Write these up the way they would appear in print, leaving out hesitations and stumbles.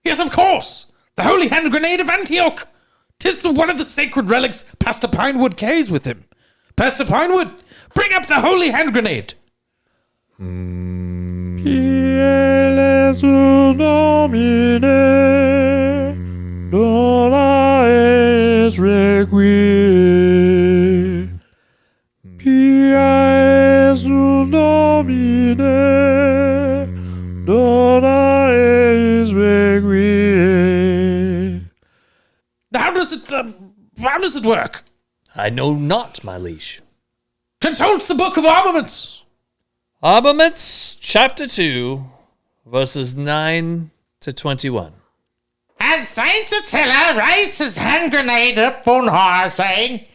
Yes, of course. The holy hand grenade of Antioch. 'Tis one of the sacred relics Pastor Pinewood carries with him. Pastor Pinewood, bring up the holy hand grenade. How does it work? I know not, my liege. Consult the Book of Armaments. Armaments, chapter 2, verses 9 to 21. And Saint Attila raised his hand grenade up on high, saying,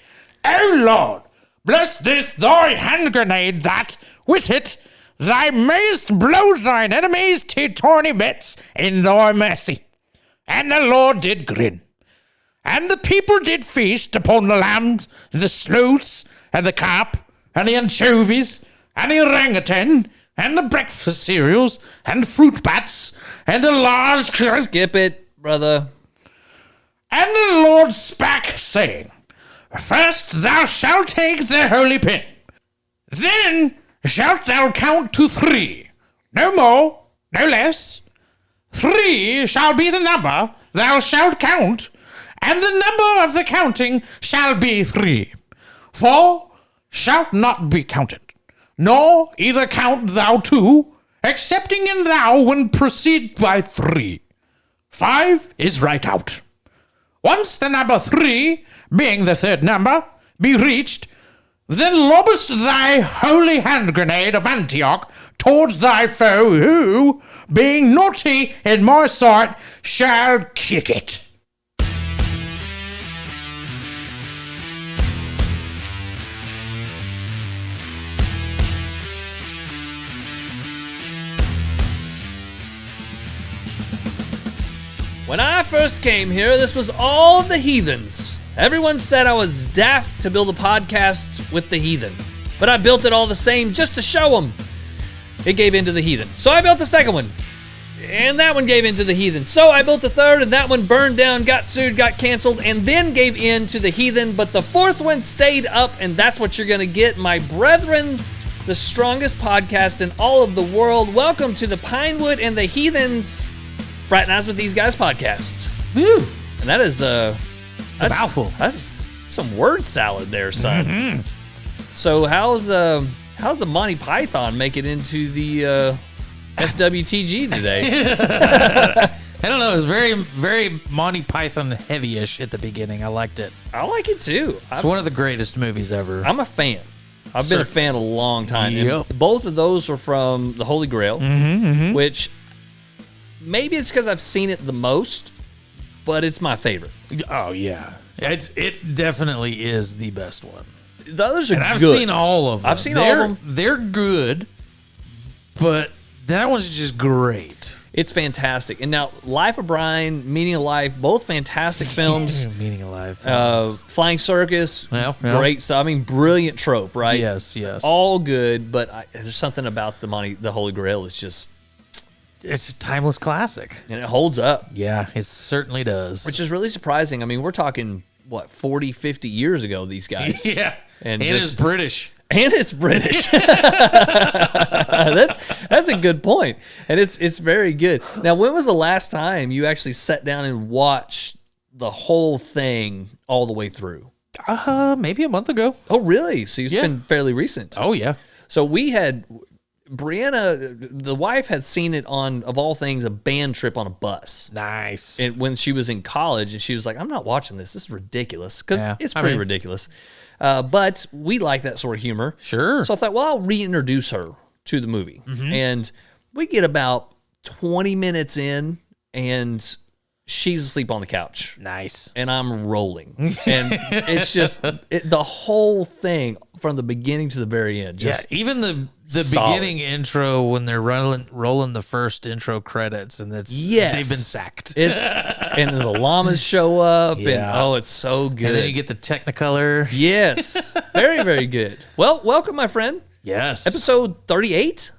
O Lord, bless this thy hand grenade, that, with it, thou mayest blow thine enemies to tawny bits in thy mercy. And the Lord did grin. And the people did feast upon the lambs, the sleuths, and the carp, and the anchovies, and the orangutan, and the breakfast cereals, and fruit bats, and a large... Skip it, brother. And the Lord spake, saying, First thou shalt take the holy pin. Then shalt thou count to 3. No more, no less. 3 shall be the number thou shalt count, and the number of the counting shall be 3. 4 shalt not be counted, nor either count thou 2, excepting in thou when proceed by 3. 5 is right out. Once the number 3, being the third number, be reached, then lobbest thy holy hand grenade of Antioch towards thy foe, who, being naughty in my sight, shall kick it. When I first came here, this was all the heathens. Everyone said I was daft to build a podcast with the heathen, but I built it all the same just to show them. It gave in to the heathen. So I built a second one, and that one gave in to the heathen. So I built a third, and that one burned down, got sued, got canceled, and then gave in to the heathen. But the fourth one stayed up, and that's what you're going to get, my brethren, the strongest podcast in all of the world. Welcome to the Pinewood and the Heathens Fraternize with These Guys podcasts. Woo! And that is It's a mouthful. That's some word salad there, son. Mm-hmm. So how's the Monty Python make it into the FWTG today? I don't know. It was very, very Monty Python heavy-ish at the beginning. I liked it. I like it too. It's one of the greatest movies ever. I'm a fan. I've been a fan a long time. Yep. And both of those were from the Holy Grail, which maybe it's because I've seen it the most, but it's my favorite. Oh yeah, it definitely is the best one. The others are and I've good. seen all of them. I've seen all of them. They're good, but that one's just great. It's fantastic. And now, Life of Brian, Meaning of Life, both fantastic films. Meaning of Life. Flying Circus, Yeah. great stuff. I mean, brilliant trope, right? Yes. All good, but there's something about the Holy Grail. It's just... It's a timeless classic. And it holds up. Yeah, it certainly does. Which is really surprising. I mean, we're talking, 40, 50 years ago, these guys. Yeah. And it's British. And it's British. That's a good point. And it's very good. Now, when was the last time you actually sat down and watched the whole thing all the way through? Maybe a month ago. Oh, really? So it's been fairly recent. Oh, yeah. So we had... Brianna, the wife, had seen it on, of all things, a band trip on a bus. Nice. And when she was in college, and she was like, I'm not watching this. This is ridiculous. Because it's pretty ridiculous. But we like that sort of humor. Sure. So I thought, well, I'll reintroduce her to the movie. And we get about 20 minutes in, and she's asleep on the couch. Nice. And I'm rolling. And it's just, the whole thing from the beginning to the very end. Just even the solid. beginning intro when they're rolling the first intro credits, and they've been sacked. And the llamas show up, and it's so good. And then you get the Technicolor. Yes. Very, very good. Well, welcome, my friend. Yes. Episode 38?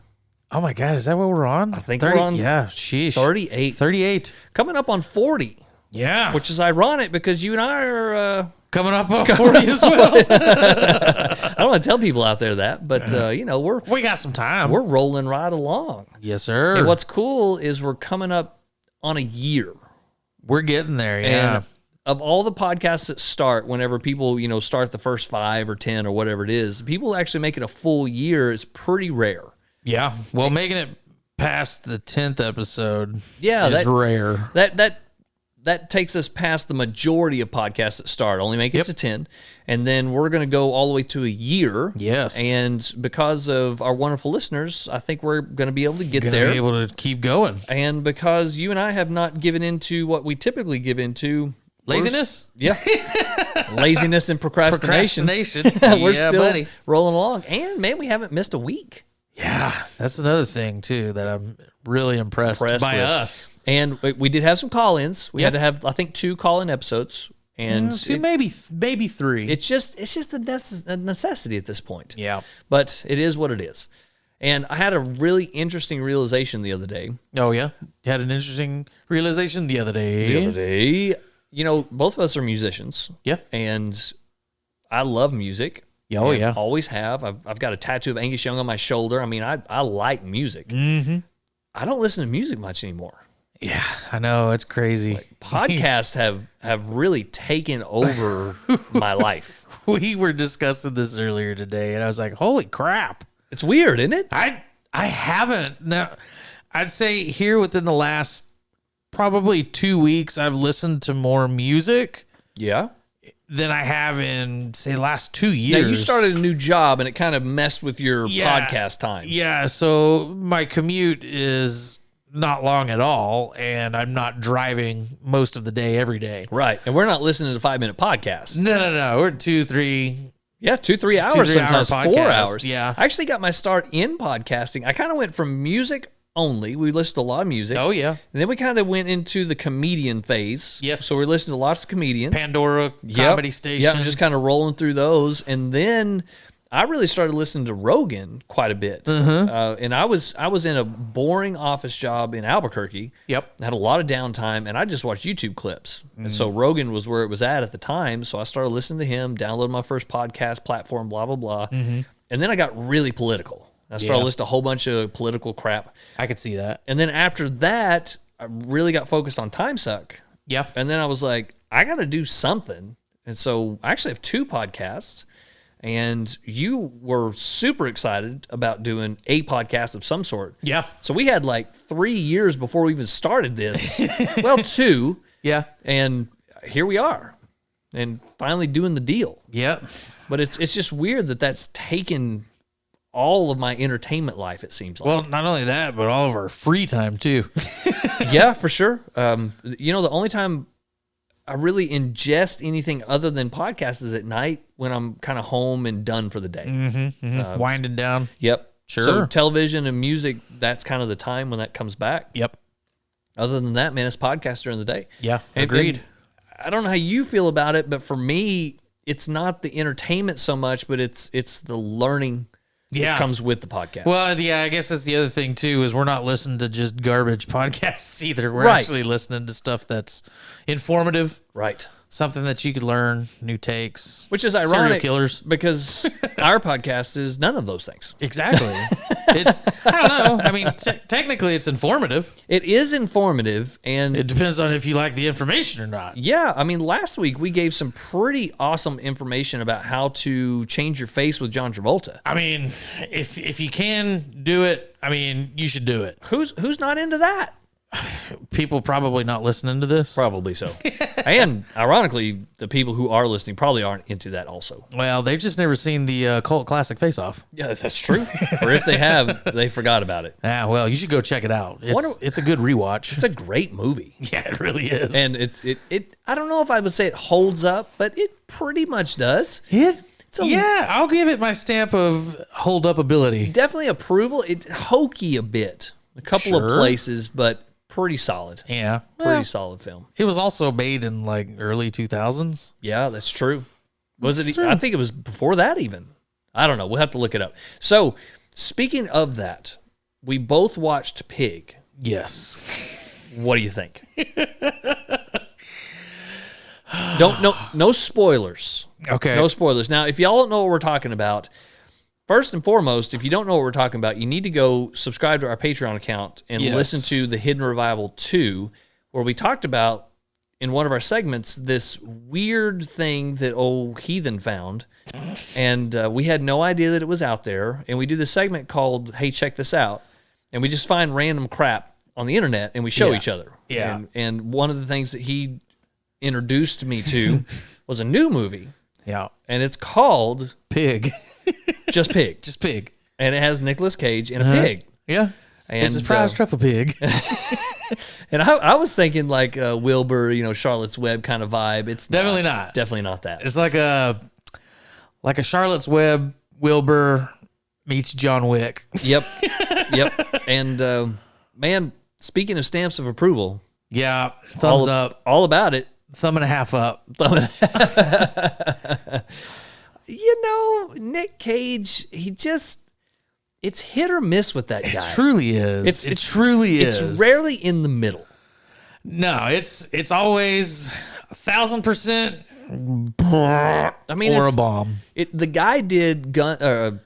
Oh my God, is that what we're on? I think we're on Yeah, sheesh. 38. 38. Coming up on 40, Yeah. which is ironic because you and I are... Coming up on 40 as well. I don't want to tell people out there that, but, We got some time. we're rolling right along. Yes, sir. And what's cool is we're coming up on a year. We're getting there, yeah. And of all the podcasts that start, whenever people, start the first 5 or 10 or whatever it is, people actually make it a full year is pretty rare. Yeah. Well, making it past the 10th episode is rare. That takes us past the majority of podcasts that start, only make it to 10. And then we're going to go all the way to a year. Yes. And because of our wonderful listeners, I think we're going to be able to get there. Be able to keep going. And because you and I have not given into what we typically give into. Laziness? Laziness and procrastination. We're still rolling along. And, man, we haven't missed a week. Yeah, that's another thing, too, that I'm really impressed by with us. And we did have some call-ins. We had to have, I think, 2 call-in episodes. And maybe 3. It's just a necessity at this point. Yeah. But it is what it is. And I had a really interesting realization the other day. Oh, yeah? You had an interesting realization the other day. Both of us are musicians. Yeah. And I love music. Oh, yeah. Always have. I've got a tattoo of Angus Young on my shoulder. I mean, I like music. Mm-hmm. I don't listen to music much anymore. Yeah, I know. It's crazy. Podcasts have really taken over my life. We were discussing this earlier today, and I was like, holy crap. It's weird, isn't it? I haven't. Now, I'd say here within the last probably 2 weeks, I've listened to more music. Yeah. Than I have in, say, the last 2 years. Now, you started a new job, and it kind of messed with your podcast time. Yeah, so my commute is not long at all, and I'm not driving most of the day every day. Right, and we're not listening to 5-minute podcasts. No. We're 2-3. Yeah, 2-3 hours, sometimes 4 hours. Yeah. I actually got my start in podcasting. I kind of went from music only. We listened to a lot of music. Oh, yeah. And then we kind of went into the comedian phase. Yes. So we listened to lots of comedians. Pandora comedy stations. Yeah, just kind of rolling through those. And then I really started listening to Rogan quite a bit. Mm-hmm. And I was in a boring office job in Albuquerque. Yep. I had a lot of downtime, and I just watched YouTube clips. And so Rogan was where it was at the time. So I started listening to him, downloaded my first podcast platform, blah, blah, blah. Mm-hmm. And then I got really political. I started listening to a whole bunch of political crap. I could see that. And then after that, I really got focused on Time Suck. Yep. And then I was like, I got to do something. And so I actually have 2 podcasts. And you were super excited about doing a podcast of some sort. Yeah. So we had like 3 years before we even started this. Well, 2. Yeah. And here we are. And finally doing the deal. Yep. But it's just weird that that's taken all of my entertainment life, it seems like. Well, not only that, but all of our free time, too. Yeah, for sure. The only time I really ingest anything other than podcasts is at night when I'm kind of home and done for the day. Mm-hmm. Winding down. Yep. Sure. So television and music, that's kind of the time when that comes back. Yep. Other than that, man, it's podcasts during the day. Yeah, agreed. And I don't know how you feel about it, but for me, it's not the entertainment so much, but it's the learning that comes with the podcast. Well, yeah, I guess that's the other thing, too, is we're not listening to just garbage podcasts either. We're Right. actually listening to stuff that's informative. Right. Something that you could learn, new takes. Which is serial ironic killers. because our podcast is none of those things. Exactly. I don't know. I mean, technically it's informative. It is informative, and It depends on if you like the information or not. yeah, I mean, last week we gave some pretty awesome information about how to change your face with John Travolta. I mean, if you can do it, I mean, you should do it. Who's not into that? People probably not listening to this. Probably so. And ironically, the people who are listening probably aren't into that also. Well, they've just never seen the cult classic Face Off. Yeah, that's true. Or if they have, they forgot about it. Ah, well, you should go check it out. It's a good rewatch. It's a great movie. Yeah, it really is. And it I don't know if I would say it holds up, but it pretty much does. Yeah, I'll give it my stamp of hold up ability. Definitely approval. It's hokey a bit. A couple of places, but pretty solid. Yeah. Pretty solid film. It was also made in like early 2000s. Yeah, that's true. Was it? I think it was before that even. I don't know. We'll have to look it up. So, speaking of that, we both watched Pig. Yes. What do you think? No spoilers. Okay. No spoilers. Now, if y'all don't know what we're talking about, first and foremost, if you don't know what we're talking about, you need to go subscribe to our Patreon account and listen to the Hidden Revival 2, where we talked about, in one of our segments, this weird thing that old heathen found. And we had no idea that it was out there. And we do this segment called, Hey, Check This Out. And we just find random crap on the internet and we show each other. Yeah. And one of the things that he introduced me to was a new movie. Yeah. And it's called Pig. Just Pig. Just Pig. And it has Nicolas Cage and a pig. Yeah. And it's a surprise truffle pig. And I was thinking like Wilbur, Charlotte's Web kind of vibe. It's Definitely not. Definitely not that. It's like a Charlotte's Web Wilbur meets John Wick. Yep. And man, speaking of stamps of approval, Yeah. Thumbs up. all about it. Thumb and a half up. Nick Cage, it's hit or miss with that guy. It truly is. It truly is. It's rarely in the middle. No, it's always 1,000%. I mean, or a bomb. The guy did good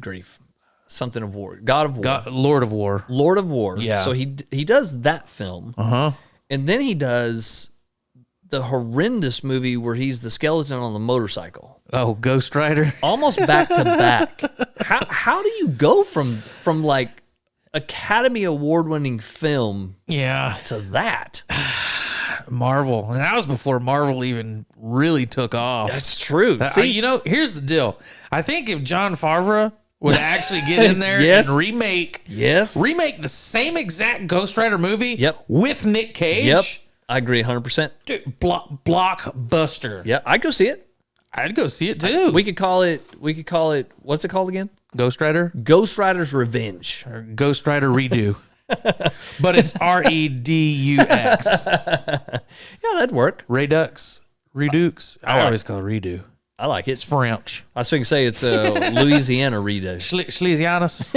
grief, something of war, God of War, Lord of War. Lord of War. Yeah. So he does that film, and then he does the horrendous movie where he's the skeleton on the motorcycle. Oh, Ghost Rider. Almost back to back. How do you go from like Academy Award winning film to that? Marvel. And that was before Marvel even really took off. That's true. See, here's the deal. I think if Jon Favreau would actually get in there and remake the same exact Ghost Rider movie with Nick Cage. Yep. I agree 100%. Dude, blockbuster. Yeah, I'd go see it. I'd go see it too. We could call it, what's it called again? Ghost Rider? Ghost Rider's Revenge. Or Ghost Rider Redo. But it's Redux. Yeah, that'd work. Redux. I always call it Redo. I like it. It's French. I was going to say it's Louisiana Redo. Schlesianus.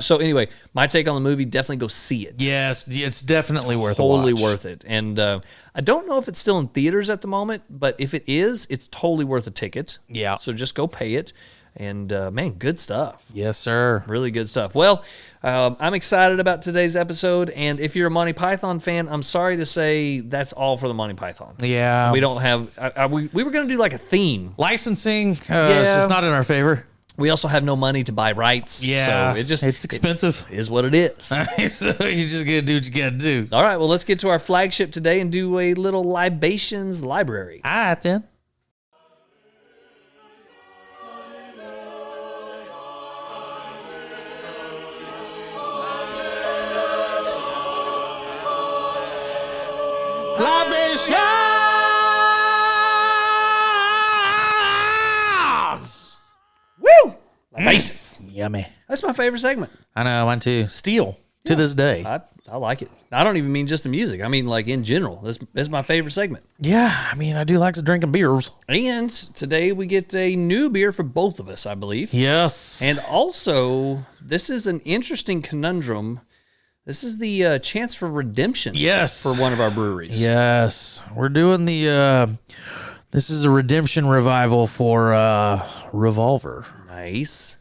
So anyway, my take on the movie, definitely go see it. Yes, it's definitely worth a watch. Totally worth it. And I don't know if it's still in theaters at the moment, but if it is, it's totally worth a ticket. Yeah. So just go pay it. And man, good stuff. Yes, sir. Really good stuff. Well, I'm excited about today's episode. And if you're a Monty Python fan, I'm sorry to say that's all for the Monty Python. Yeah. We don't have, we were going to do like a theme. Licensing is just not in our favor. We also have no money to buy rights. Yeah. So it's expensive. It is what it is. So you just got to do what you got to do. All right. Well, let's get to our flagship today and do a little Libations library. All right, then. Libations! Woo! Libations. Yummy. That's my favorite segment. I know, mine too. Still, to this day. I like it. I don't even mean just the music. I mean, like, in general. This is my favorite segment. Yeah, I mean, I do like drinking beers. And today we get a new beer for both of us, I believe. Yes. And also, this is an interesting conundrum. This is the chance for redemption. Yes. For one of our breweries. Yes. We're doing this is a redemption revival for Revolver. Nice.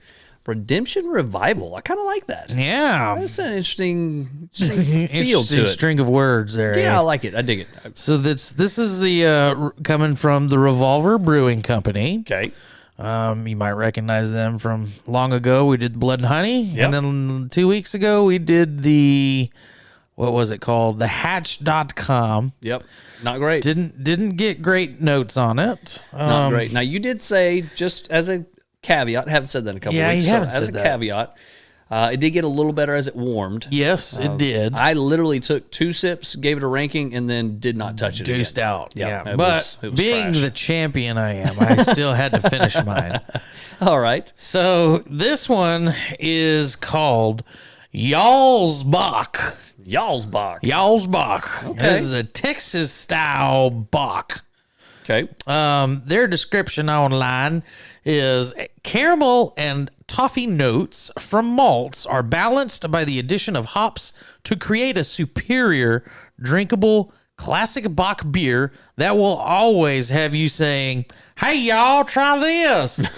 Redemption revival. I kind of like that. Yeah. That's an interesting feel to it. String of words there. Yeah, I like it. I dig it. So this is the coming from the Revolver Brewing Company. Okay. You might recognize them from long ago. We did Blood and Honey. Yep. And then 2 weeks ago, we did what was it called? The Hatch.com. Yep. Not great. Didn't get great notes on it. Not great. Now, you did say, just as a caveat, I haven't said that in a couple weeks. You haven't as said a that. caveat, it did get a little better as it warmed. Yes, it did. I literally took 2 sips, gave it a ranking, and then did not touch it Deuced again. out. Yeah, Yeah. it But was being trash. the champion I am, I still had to finish mine. All right. So this one is called Jarlsbach. Jarlsbach. Jarlsbach. Okay. This is a Texas style Bach. Okay. Their description online is caramel and toffee notes from malts are balanced by the addition of hops to create a superior, drinkable, classic Bock beer that will always have you saying, "Hey, y'all, try this,"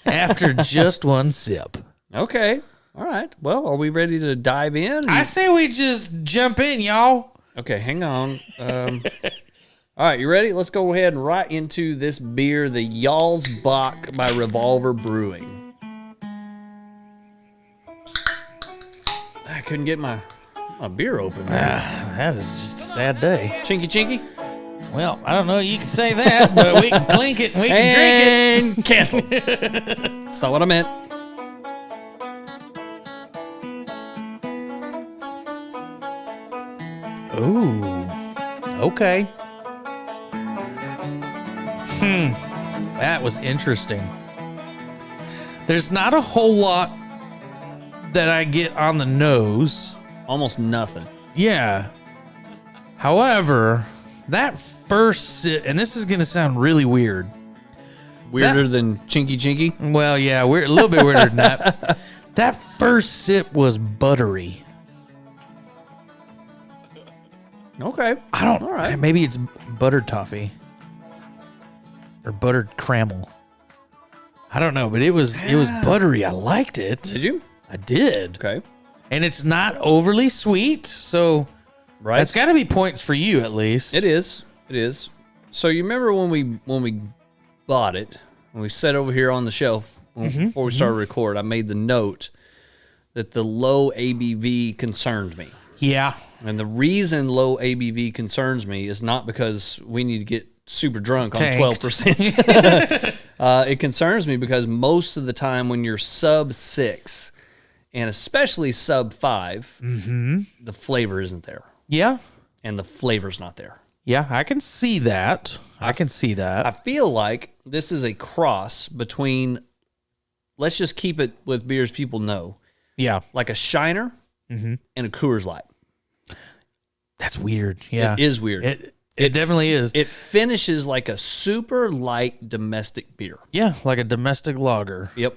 after just one sip. Okay. All right. Well, are we ready to dive in? I say we just jump in, y'all. Okay, hang on. All right, you ready? Let's go ahead and right into this beer, the Y'all's Bock by Revolver Brewing. I couldn't get my beer open. That is just a sad day. Chinky chinky? Well, I don't know. You can say that, but we can clink it and we can drink it. And cancel. That's not what I meant. Ooh. Okay. That was interesting. There's not a whole lot that I get on the nose. Almost nothing. Yeah. However, that first sip, and this is going to sound really weird. Weirder than Chinky Chinky? Well, yeah, we're a little bit weirder than that. That first sip was buttery. Okay. I don't. All right. Maybe it's buttered toffee or buttered caramel. I don't know, but it was buttery. I liked it. Did you? I did. Okay. And it's not overly sweet, so that's got to be points for you at least. It is. It is. So you remember when we bought it, when we sat over here on the shelf before we started record, I made the note that the low ABV concerned me. Yeah. And the reason low ABV concerns me is not because we need to get super drunk on 12%. It concerns me because most of the time when you're sub 6 and especially sub 5, the flavor isn't there. Yeah. And the flavor's not there. Yeah, I can see that. I feel like this is a cross between, let's just keep it with beers people know. Yeah. Like a Shiner and a Coors Light. That's weird. Yeah. It is weird. It definitely is. It finishes like a super light domestic beer. Yeah, like a domestic lager. Yep.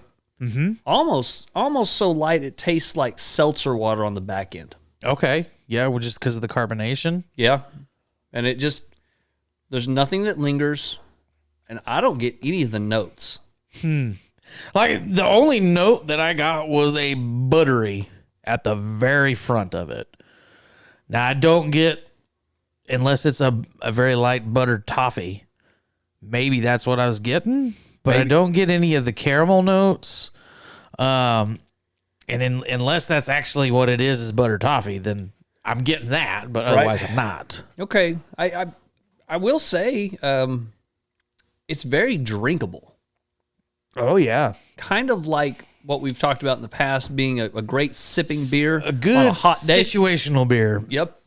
Almost so light it tastes like seltzer water on the back end. Okay. Yeah, well, just because of the carbonation. Yeah. And it just, there's nothing that lingers, and I don't get any of the notes. Like, the only note that I got was a buttery at the very front of it. Now, I don't get, unless it's a very light buttered toffee, maybe that's what I was getting, but I don't get any of the caramel notes. And unless that's actually what it is buttered toffee, then I'm getting that, but otherwise I'm not. Okay. I will say it's very drinkable. Oh, yeah. Kind of like what we've talked about in the past, being a great sipping beer. A good on a hot day. situational beer. Yep.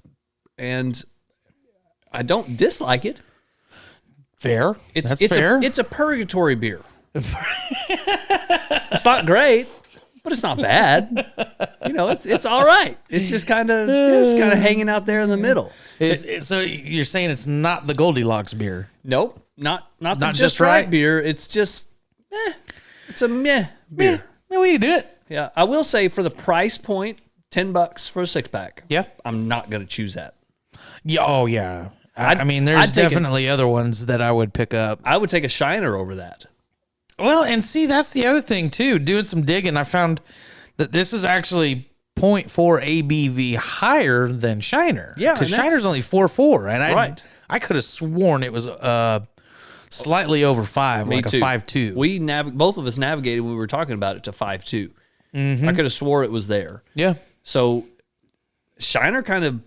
And I don't dislike it. Fair. That's fair. It's a purgatory beer. It's not great, but it's not bad. It's all right. It's just kind of hanging out there in the middle. So you're saying it's not the Goldilocks beer? Nope. Not the just right beer. It's just it's a meh beer. Yeah, we can do it. Yeah, I will say for the price point, $10 for a 6-pack. Yeah, I'm not going to choose that. Yeah. Oh, yeah. I mean, there's definitely other ones that I would pick up. I would take a Shiner over that. Well, and see, that's the other thing too. Doing some digging, I found that this is actually 0.4 ABV higher than Shiner. Yeah, because Shiner's only 4.4, and I could have sworn it was slightly over 5, Me like too. a 5.2. Both of us navigated when we were talking about it to 5.2. I could have swore it was there. Yeah. So Shiner kind of,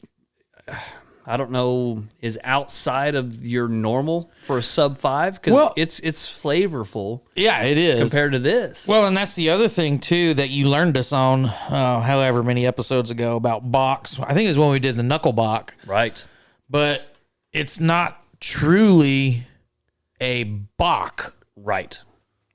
I don't know, is outside of your normal for a sub 5 because it's flavorful. Yeah, it is compared to this. Well, and that's the other thing too that you learned us on, however many episodes ago about Bocks. I think it was when we did the Knuckle Bock. Right. But it's not truly a Bock. Right.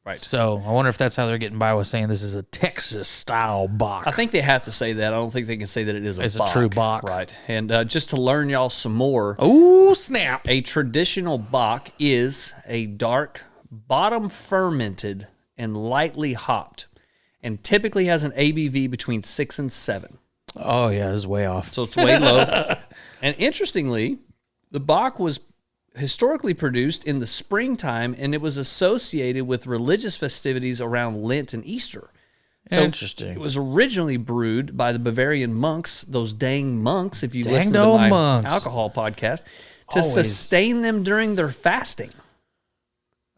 Right. So I wonder if that's how they're getting by with saying this is a Texas-style Bock. I think they have to say that. I don't think they can say that it is It's a Bock. a true Bock. Right. And just to learn y'all some more, Oh, snap. a traditional Bock is a dark, bottom fermented, and lightly hopped, and typically has an ABV between 6 and 7. Oh, yeah, this is way off. So it's way low. And interestingly, the Bock was historically produced in the springtime, and it was associated with religious festivities around Lent and Easter. So Interesting. It was originally brewed by the Bavarian monks, those dang monks, if you Dang listen to old my monks. alcohol podcast, to Always. sustain them during their fasting.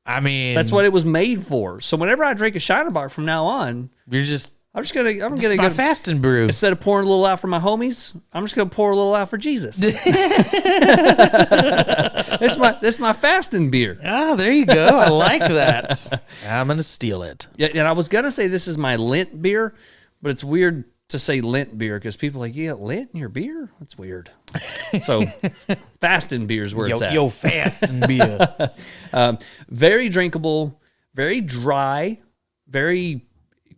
I mean, That's what it was made for. So whenever I drink a Shiner Bock from now on, you're just I'm gonna my go, fasting brew. instead of pouring a little out for my homies, I'm just gonna pour a little out for Jesus. That's my fasting beer. Ah, there you go. I like that. I'm going to steal it. Yeah, and I was gonna say this is my Lent beer, but it's weird to say Lent beer because people are like, you got Lent in your beer? That's weird. So fasting beer is where it's at. Yo, fasting beer. Very drinkable, very dry, very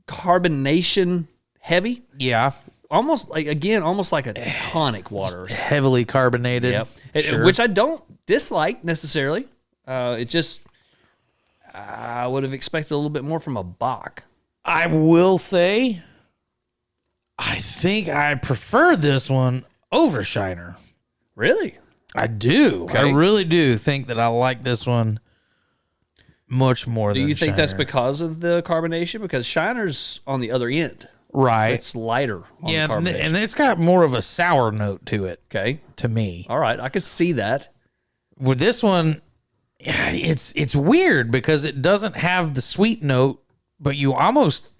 carbonation heavy. Yeah. Almost like a tonic water. Heavily carbonated. Yep. Sure. Which I don't dislike necessarily. It just, I would have expected a little bit more from a Bock. I will say, I think I prefer this one over Shiner. Really? I do. Okay. I really do think that I like this one much more Do than you think Shiner. that's because of the carbonation? Because Shiner's on the other end. Right. It's lighter on Yeah, the and carbonation. it's got more of a sour note to it, Okay. to me. All right. I could see that. With this one, yeah, it's weird because it doesn't have the sweet note, but you almost,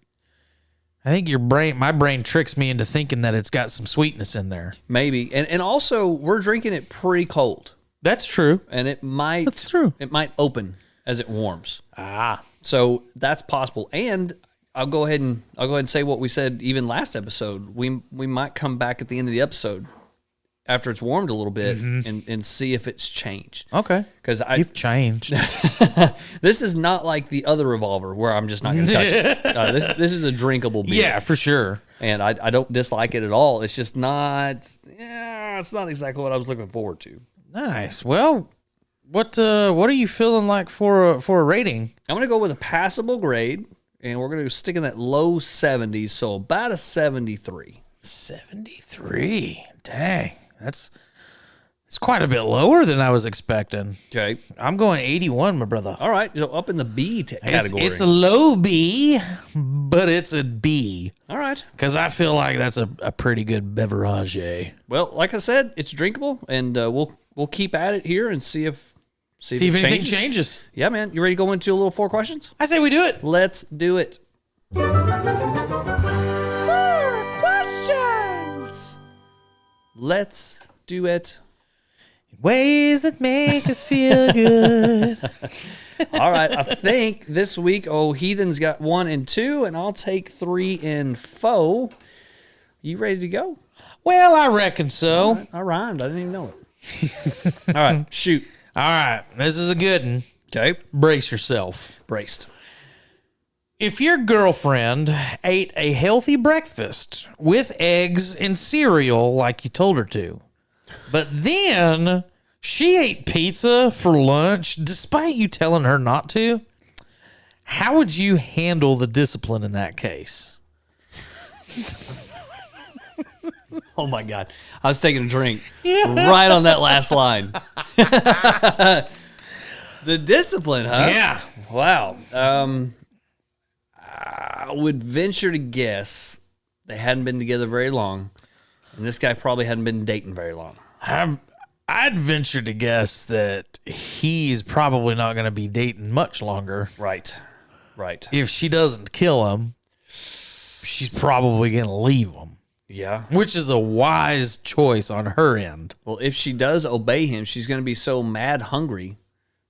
I think my brain tricks me into thinking that it's got some sweetness in there. Maybe. And also, we're drinking it pretty cold. That's true. And it might, That's true. It might open as it warms. Ah, So that's possible. And I'll go ahead and say what we said even last episode. We might come back at the end of the episode after it's warmed a little bit and see if it's changed. okay. Because You've changed. this is not like the other Revolver where I'm just not going to touch it. This is a drinkable beer. Yeah, for sure. And I don't dislike it at all. It's just not. Yeah, it's not exactly what I was looking forward to. Nice. Well, what are you feeling like for a rating? I'm going to go with a passable grade, and we're going to stick in that low 70s, so about a 73. 73. Dang. It's quite a bit lower than I was expecting. Okay. I'm going 81, my brother. All right. So up in the B category. It's a low B, but it's a B. All right. Because I feel like that's a pretty good beverage. Well, like I said, it's drinkable, and we'll keep at it here and see if See if anything changes. Yeah, man. You ready to go into a little 4 questions? I say we do it. Let's do it. 4 questions. Let's do it. Ways that make us feel good. All right. I think this week, Heathen's got 1 and 2, and I'll take 3 and 4. You ready to go? Well, I reckon so. All right. I rhymed. I didn't even know it. All right. Shoot. All right. This is a good one. Okay. Brace yourself. Braced. If your girlfriend ate a healthy breakfast with eggs and cereal like you told her to, but then she ate pizza for lunch despite you telling her not to, how would you handle the discipline in that case? Oh, my God. I was taking a drink right on that last line. The discipline, huh? Yeah. Wow. I would venture to guess they hadn't been together very long, and this guy probably hadn't been dating very long. I'd venture to guess that he's probably not going to be dating much longer. Right. If she doesn't kill him, she's probably going to leave him. Yeah. Which is a wise choice on her end. Well, if she does obey him, she's going to be so mad hungry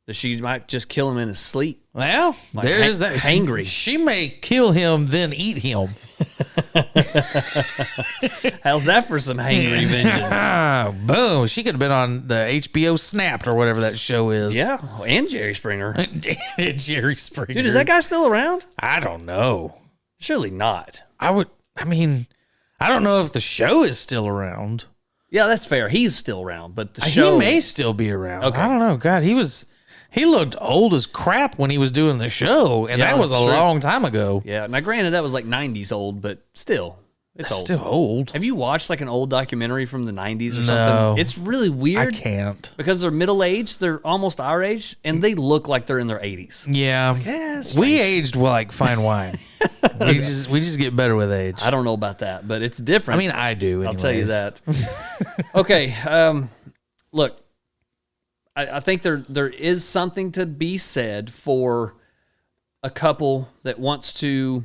That she might just kill him in his sleep. Well, there is that. Hangry. She may kill him, then eat him. How's that for some hangry vengeance? Boom. She could have been on the HBO Snapped or whatever that show is. Yeah, and Jerry Springer. Jerry Springer. Dude, is that guy still around? I don't know. Surely not. I don't know if the show is still around. Yeah, that's fair. He's still around, but the show... He may still be around. Okay. I don't know. God, he looked old as crap when he was doing the show, and that was a long time ago. Yeah, now granted, that was like 90s old, but still, it's old. Still old. Have you watched like an old documentary from the 90s or No. something? It's really weird. I can't. Because they're middle-aged, they're almost our age, and they look like they're in their 80s. Yeah. Yeah, it's We strange. aged like fine wine. we just get better with age. I don't know about that, but it's different. I mean, I do. I'll tell you anyways. that. Okay, look, I think there is something to be said for a couple that wants to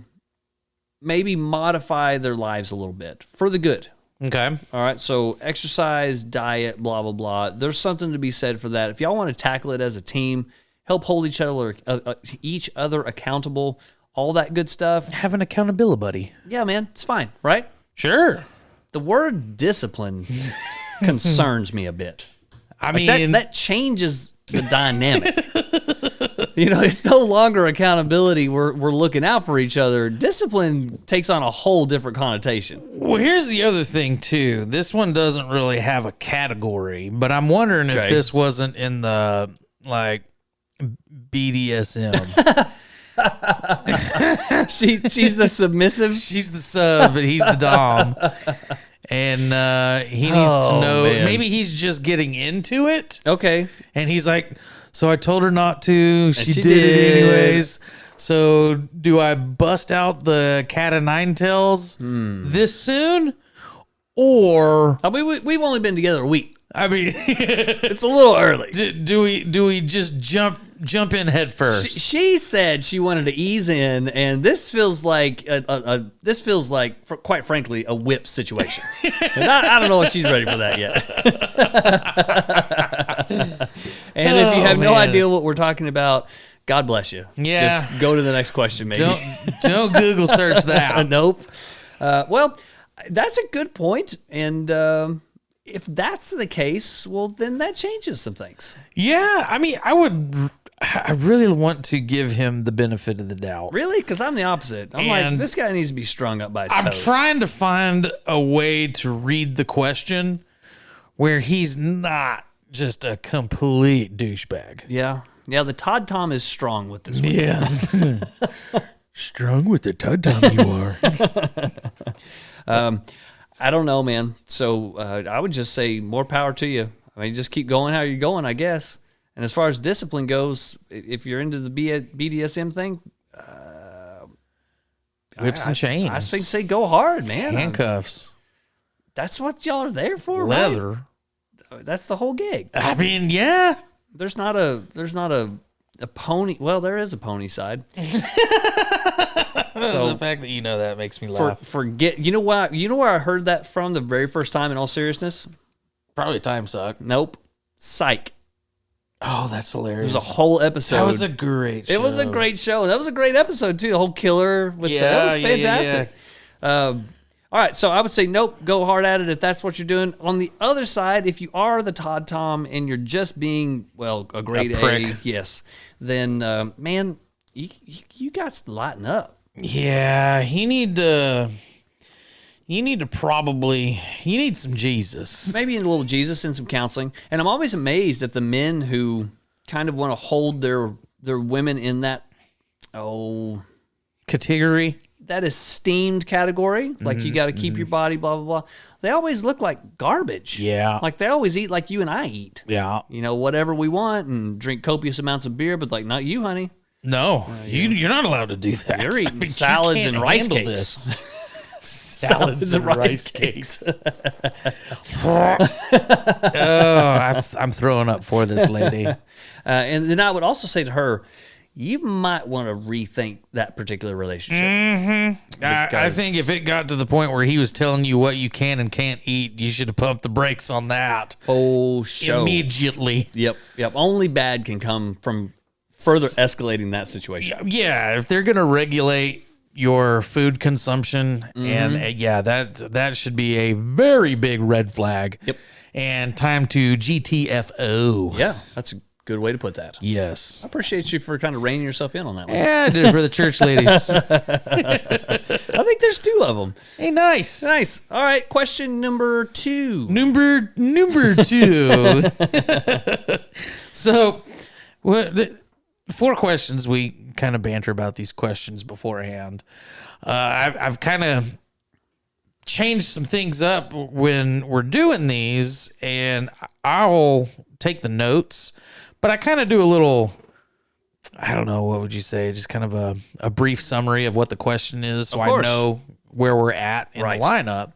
maybe modify their lives a little bit for the good. Okay. All right, so exercise, diet, blah, blah, blah. There's something to be said for that. If y'all want to tackle it as a team, help hold each other accountable, all that good stuff. Have an accountability buddy. Yeah, man, it's fine, right? Sure. The word discipline concerns me a bit. I Like mean, that changes the dynamic. It's no longer accountability. We're looking out for each other. Discipline takes on a whole different connotation. well, here's the other thing too. This one doesn't really have a category, but I'm wondering if Okay. this wasn't in the like BDSM. She's the submissive. She's the sub, but he's the dom. And he needs to know. man. Maybe he's just getting into it. Okay. And he's like, so I told her not to. She she did it did. anyways. So do I bust out the cat of nine tails this soon? Or, I mean, we've only been together a week. I mean, It's a little early. do we just jump in head first? She said she wanted to ease in, and this feels like quite frankly, a whip situation. And I don't know if she's ready for that yet. And if you have no man. idea what we're talking about, God bless you. Yeah. Just go to the next question, maybe. Don't Google search that. Nope. Well, that's a good point, and if that's the case, well, then that changes some things. Yeah, I mean, I really want to give him the benefit of the doubt. Really? Because I'm the opposite. I'm like, And this guy needs to be strung up by his I'm toes. trying to find a way to read the question where he's not just a complete douchebag. Yeah. Yeah, the Todd Tom is strong with this one. Yeah. Strong with the Todd Tom you are. I don't know, man. So I would just say more power to you. I mean, just keep going how you're going, I guess. And as far as discipline goes, if you're into the BDSM thing, Whips and chains. I think say go hard, man. Handcuffs. That's what y'all are there for, right? Leather. That's the whole gig. I mean, yeah. There's not a pony. Well, there is a pony side. So the fact that you know that makes me laugh. Forget. You know why? You know where I heard that from the very first time? In all seriousness, Probably time suck. nope. Psych. Oh, that's hilarious. There's a whole episode. That was a great show. It was a great show. That was a great episode too. The whole killer with that was fantastic. All right, so I would say nope. Go hard at it if that's what you're doing. On the other side, if you are the Todd Tom and you're just being a grade prick. A, yes, then man, you got to lighten up. Yeah, you need some Jesus. Maybe a little Jesus and some counseling. And I'm always amazed at the men who kind of want to hold their women in that Category. that esteemed category. Like you got to keep your body, blah blah blah. They always look like garbage. Yeah. Like they always eat like you and I eat. Yeah. You know, whatever we want and drink copious amounts of beer, but like not you, honey. No, you're not allowed to do that. You're eating I mean, you salads can't and rice handle cakes. this. Salads and rice cakes. Oh, I'm throwing up for this lady. And then I would also say to her, you might want to rethink that particular relationship. I think if it got to the point where he was telling you what you can and can't eat, you should have pumped the brakes on that. Oh, show. Immediately. Yep. Only bad can come from further escalating that situation. Yeah, if they're going to regulate your food consumption, and that should be a very big red flag. Yep. And time to GTFO. Yeah, that's a good way to put that. Yes. I appreciate you for kind of reining yourself in on that one. Yeah, I did it for the church ladies. I think there's 2 of them. Hey, nice. Nice. All right, question number 2. Number 2. So, 4 questions. We kind of banter about these questions beforehand. I've kind of changed some things up when we're doing these, and I'll take the notes, but I kind of do a little, I don't know, what would you say, just kind of a brief summary of what the question is, so I know where we're at in the lineup.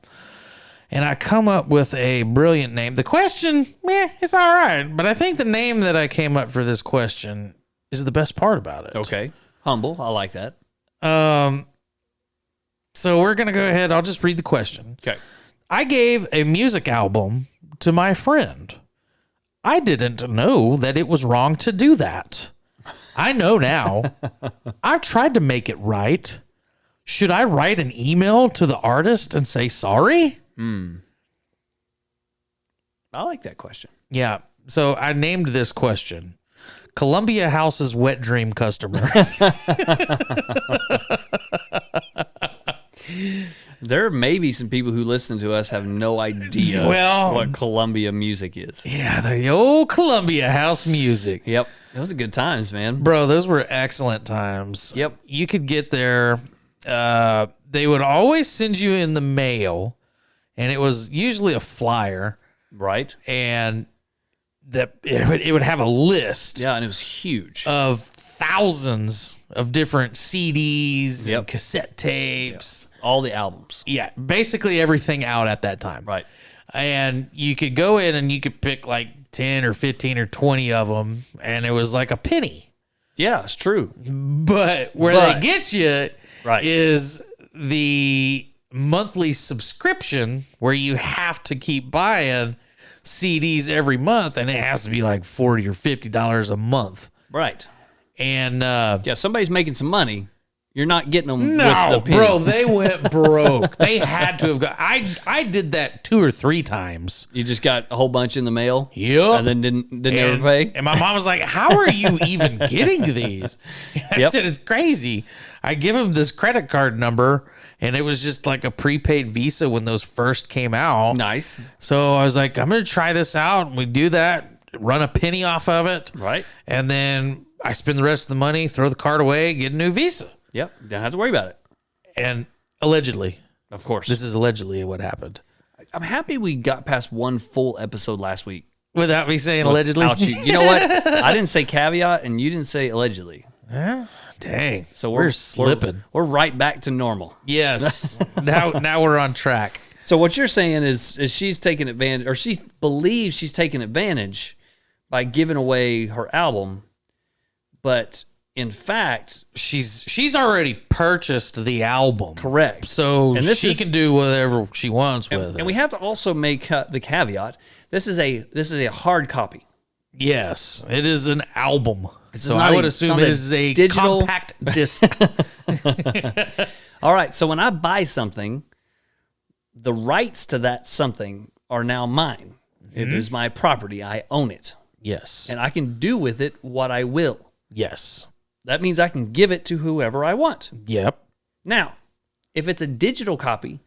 And I come up with a brilliant name. The question, it's all right, but I think the name that I came up for this question is the best part about it. Okay. Humble. I like that. So we're going to go ahead. I'll just read the question. Okay. I gave a music album to my friend. I didn't know that it was wrong to do that. I know now. I've tried to make it right. Should I write an email to the artist and say sorry? I like that question. Yeah. So I named this question Columbia House's Wet Dream Customer. There may be some people who listen to us have no idea what Columbia music is. Yeah, the old Columbia House music. Yep. Those are good times, man. Bro, those were excellent times. Yep. You could get there. They would always send you in the mail, and it was usually a flyer. Right. And it would have a list. Yeah, and it was huge. Of thousands of different CDs and cassette tapes. Yep. All the albums. Yeah, basically everything out at that time. Right. And you could go in and you could pick like 10 or 15 or 20 of them, and it was like a penny. Yeah, it's true. But they get you is the monthly subscription where you have to keep buying CDs every month, and it has to be like $40 or $50 a month. Right. And somebody's making some money. You're not getting them with the penny. Bro, they went broke. They had to have got. I did that 2 or 3 times. You just got a whole bunch in the mail. Yep. And then didn't ever pay. And my mom was like, "How are you even getting these?" I said, "It's crazy." I give him this credit card number, and it was just like a prepaid Visa when those first came out. Nice. So I was like, "I'm gonna try this out." And we do that, run a penny off of it, right? And then I spend the rest of the money, throw the card away, get a new Visa. Yep, don't have to worry about it. And allegedly, of course, this is allegedly what happened. I'm happy we got past one full episode last week without me saying allegedly. You know what? I didn't say caveat, and you didn't say allegedly. Dang. So we're slipping. We're right back to normal. Yes. now we're on track. So what you're saying is she's taking advantage, or she believes she's taking advantage by giving away her album, but in fact, she's already purchased the album. Correct. So she can do whatever she wants with it. And we have to also make the caveat: this is a hard copy. Yes, it is an album. So I would assume it is a digital compact disc. All right. So when I buy something, the rights to that something are now mine. Mm-hmm. It is my property. I own it. Yes. And I can do with it what I will. Yes. That means I can give it to whoever I want. Yep. Now, if it's a digital copy,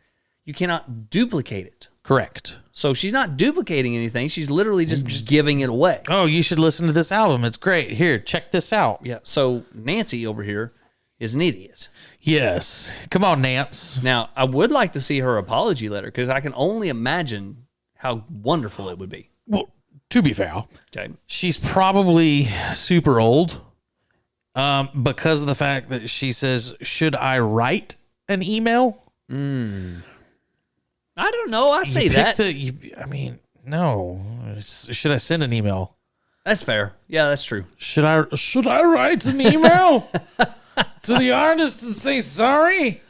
you cannot duplicate it. Correct. So she's not duplicating anything. She's literally just giving it away. Oh, you should listen to this album. It's great. Here, check this out. Yeah. So Nancy over here is an idiot. Yes. Come on, Nance. Now, I would like to see her apology letter because I can only imagine how wonderful it would be. Well, to be fair, okay, she's probably super old. Because of the fact that she says, should I write an email? I don't know. I say that. No. Should I send an email? That's fair. Yeah, that's true. Should I write an email to the artist and say sorry?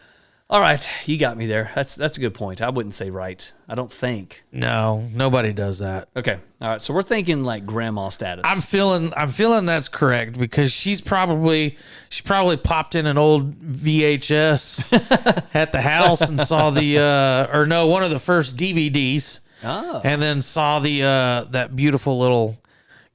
All right, you got me there. That's a good point. I wouldn't say right. I don't think. No, nobody does that. Okay. All right. So we're thinking like grandma status. I'm feeling that's correct because she probably popped in an old VHS at the house and saw one of the first DVDs. Oh. And then saw that beautiful little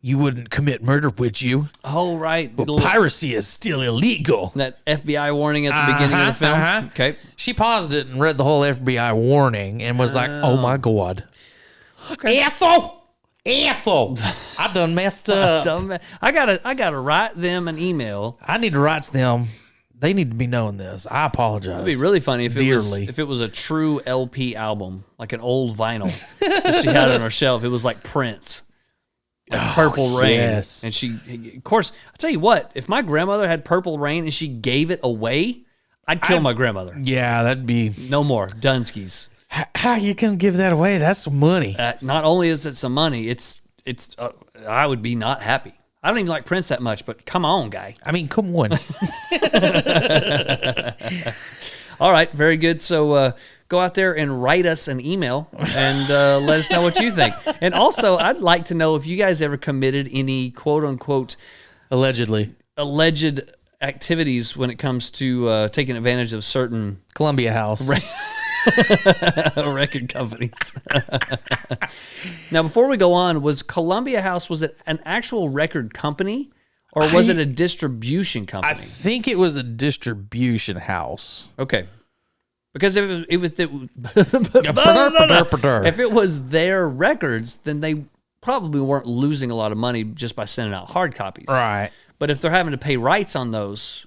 "You wouldn't commit murder, would you?" Oh, right. But piracy is still illegal. That FBI warning at the beginning of the film. Okay. She paused it and read the whole FBI warning and was like, "Oh my God, Ethel, I done messed up. I gotta write them an email. I need to write to them. They need to be knowing this. I apologize. It'd be really funny if it was a true LP album, like an old vinyl that she had on her shelf. It was like Prince. Like Purple Rain. Yes. And she, of course, I'll tell you what, if my grandmother had Purple Rain and she gave it away, I'd kill my grandmother. Yeah, that'd be... No more. Dunskies. How you can give that away? That's some money. Not only is it some money, it's I would be not happy. I don't even like Prince that much, but come on, guy. I mean, come on. All right, very good. So go out there and write us an email and let us know what you think. And also, I'd like to know if you guys ever committed any quote-unquote alleged activities when it comes to taking advantage of certain Columbia House record companies. Now, before we go on, was Columbia House, was it an actual record company or was it a distribution company? I think it was a distribution house. Okay. Because if it was their records, then they probably weren't losing a lot of money just by sending out hard copies. Right. But if they're having to pay rights on those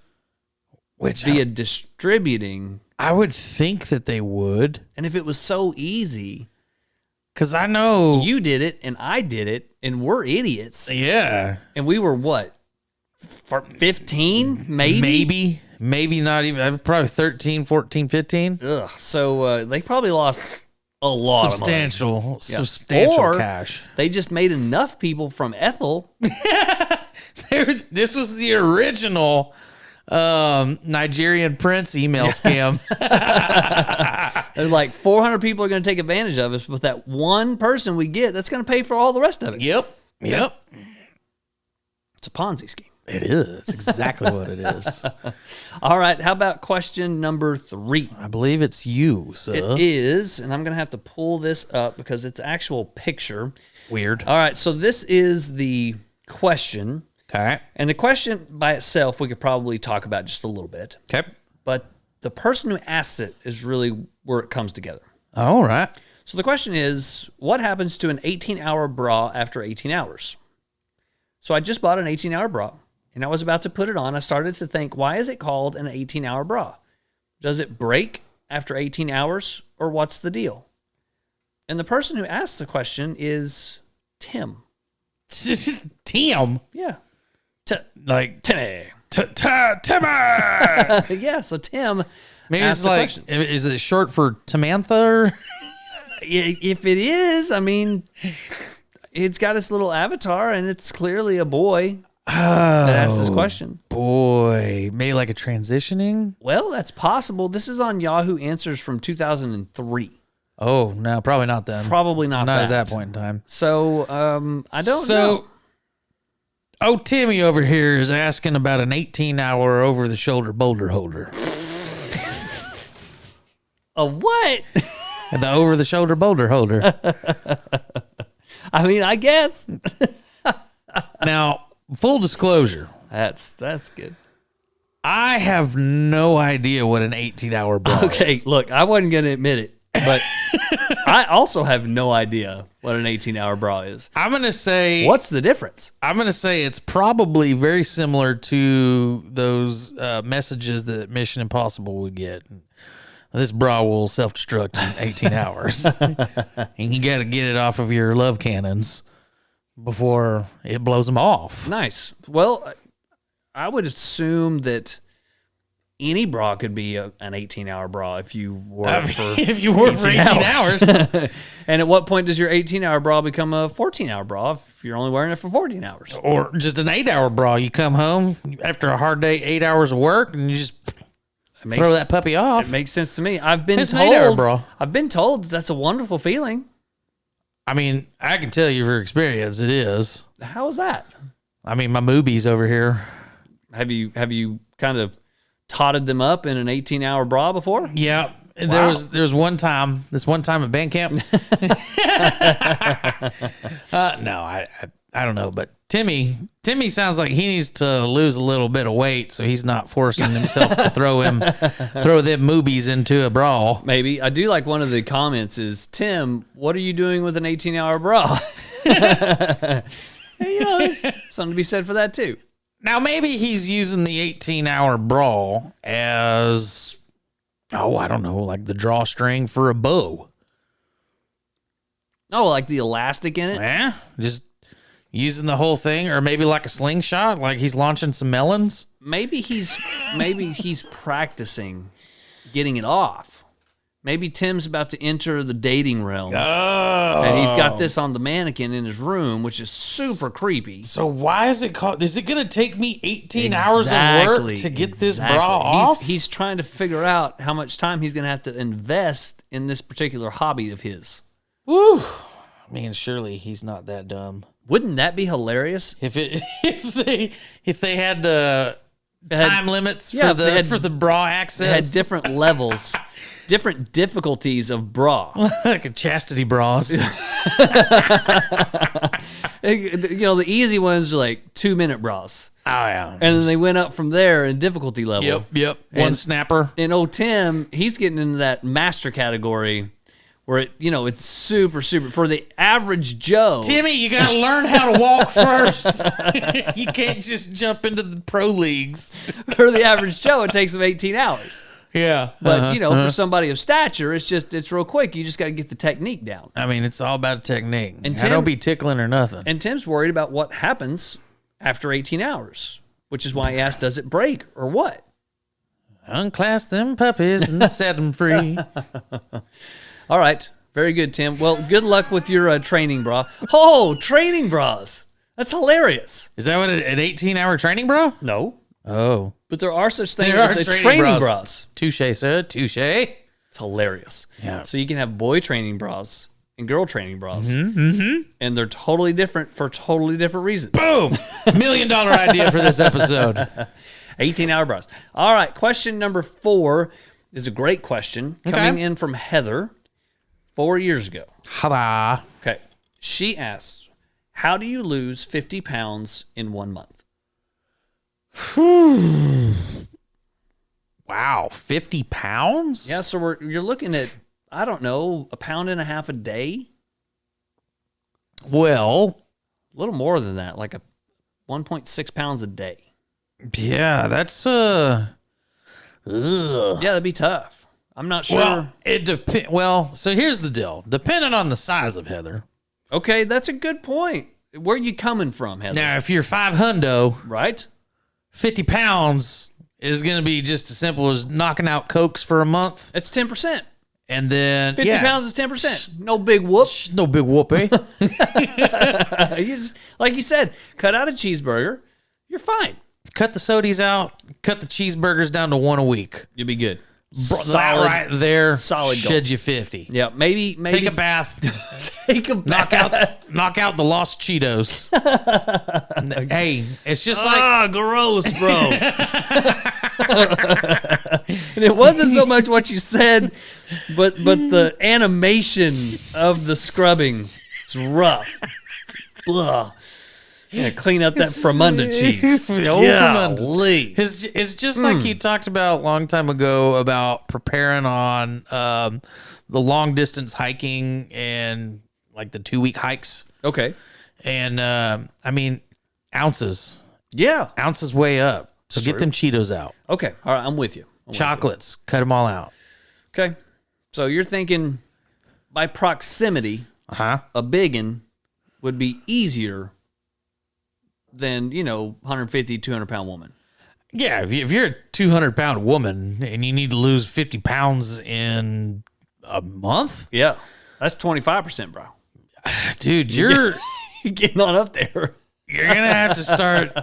via distributing... I would think that they would. And if it was so easy... Because I know... You did it, and I did it, and we're idiots. Yeah. And we were what? 15, maybe? Maybe not even. Probably 13, 14, 15. Ugh. So they probably lost a lot of money. Substantial cash. They just made enough people from Ethel. This was the original Nigerian Prince email scam. There's like 400 people are going to take advantage of us, but that one person we get, that's going to pay for all the rest of it. Yep. It's a Ponzi scheme. It is. It's exactly what it is. All right. How about question number 3? I believe it's you, sir. It is, and I'm going to have to pull this up because it's an actual picture. Weird. All right. So this is the question. Okay. And the question by itself, we could probably talk about just a little bit. Okay. But the person who asks it is really where it comes together. All right. So the question is, what happens to an 18-hour bra after 18 hours? So I just bought an 18-hour bra, and I was about to put it on. I started to think, why is it called an 18-hour bra? Does it break after 18 hours, or what's the deal? And the person who asked the question is Tim. Tim? Yeah. Like Timmy. Timmy. Yeah, so Tim maybe it's like, is it short for Tamantha? Or? If it is, I mean, it's got its little avatar, and it's clearly a boy that asked this question. Boy, maybe like a transitioning? Well, that's possible. This is on Yahoo Answers from 2003. Oh, no, probably not then. Probably not at that point in time. So, I don't know. Oh, Timmy over here is asking about an 18-hour over-the-shoulder boulder holder. A what? And the over-the-shoulder boulder holder. I mean, I guess. Now, full disclosure. That's good. I have no idea what an 18-hour bra is. Okay, look, I wasn't going to admit it, but I also have no idea what an 18-hour bra is. I'm going to say... What's the difference? I'm going to say it's probably very similar to those messages that Mission Impossible would get. This bra will self-destruct in 18 hours. And you got to get it off of your love cannons before it blows them off. Nice. Well, I would assume that any bra could be an 18-hour bra if you wore it for if you wore it for 18 hours. And at what point does your 18-hour bra become a 14-hour bra if you're only wearing it for 14 hours? Or just an 8-hour bra. You come home after a hard day, 8 hours of work, and you just throw that puppy off. It makes sense to me. I've been It's an 8-hour bra. I've been told that's a wonderful feeling. I mean, I can tell you from experience, it is. How is that? I mean, my moobies over here. Have you kind of totted them up in an 18-hour bra before? Yeah. Wow. There was one time at band camp. No, I don't know, but Timmy sounds like he needs to lose a little bit of weight, so he's not forcing himself to throw them moobies into a bra. Maybe. I do like one of the comments is, Tim, what are you doing with an 18-hour bra? There's something to be said for that too. Now maybe he's using the 18-hour bra as, I don't know, like the drawstring for a bow. Oh, like the elastic in it? Yeah, just using the whole thing, or maybe like a slingshot, like he's launching some melons. Maybe he's practicing getting it off. Maybe Tim's about to enter the dating realm. Oh. And he's got this on the mannequin in his room, which is super creepy. So why is it called? Is it going to take me 18 hours of work to get this bra off? He's trying to figure out how much time he's going to have to invest in this particular hobby of his. Woo! I mean, surely he's not that dumb. Wouldn't that be hilarious? If they had time limits for the bra access, They had different levels, different difficulties of bra. like a chastity bras. The easy ones are like 2-minute bras. Oh yeah, And then they went up from there in difficulty level. Yep. One snapper. And old Tim, he's getting into that master category where it's super, super for the average Joe. Timmy, you got to learn how to walk first. You can't just jump into the pro leagues. For the average Joe, it takes him 18 hours. Yeah, But for somebody of stature, it's real quick. You just got to get the technique down. I mean, it's all about technique. And I don't be tickling or nothing. And Tim's worried about what happens after 18 hours, which is why he asked, does it break or what? Unclasp them puppies and set them free. All right. Very good, Tim. Well, good luck with your training bra. Oh, training bras. That's hilarious. Is that what an 18-hour training bra? No. Oh. But there are such things There are as training training bras. bras. Touche, sir. Touche. It's hilarious. Yeah. So you can have boy training bras and girl training bras. Mm-hmm. And they're totally different for totally different reasons. Boom. $1 million idea for this episode. 18-hour bras. All right. Question number 4 is a great question coming in from Heather 4 years ago. Hada. Okay. She asks, how do you lose 50 pounds in 1 month? Wow. 50 pounds? Yeah, so you're looking at, I don't know, 1.5 pounds a day? Well, A little more than that, like 1.6 pounds a day. yeah, that's Yeah, that'd be tough. I'm not sure. Well, it depends. Well, so here's the deal. Depending on the size of Heather. Okay, that's a good point. Where are you coming from, Heather? Now, if you're 500, Right? 50 pounds is going to be just as simple as knocking out Cokes for a month. It's 10%. And then 50 pounds is 10%. No big whoop. No big whoop, eh? You just, like you said, cut out a cheeseburger. You're fine. Cut the sodies out. Cut the cheeseburgers down to 1 a week. You'll be good. That right there solid goal. shed you 50. Yeah, maybe Take a bath. take a bath. knock out the lost Cheetos. Hey, it's just like Ah, gross, bro. And it wasn't so much what you said, but the animation of the scrubbing is rough. Blah. Yeah, clean out that Fromunda cheese. Golly. It's just like you talked about a long time ago about preparing on the long distance hiking and like the 2-week hikes. Okay. And I mean, ounces. Yeah. Ounces way up. So get them Cheetos out. Okay. All right. I'm with you. Chocolates. Cut them all out. Okay. So you're thinking by proximity, a biggin would be easier than, 150, 200-pound woman. Yeah, if you're a 200-pound woman and you need to lose 50 pounds in a month, Yeah. That's 25%, bro. dude, you're Getting on up there. gonna have to start.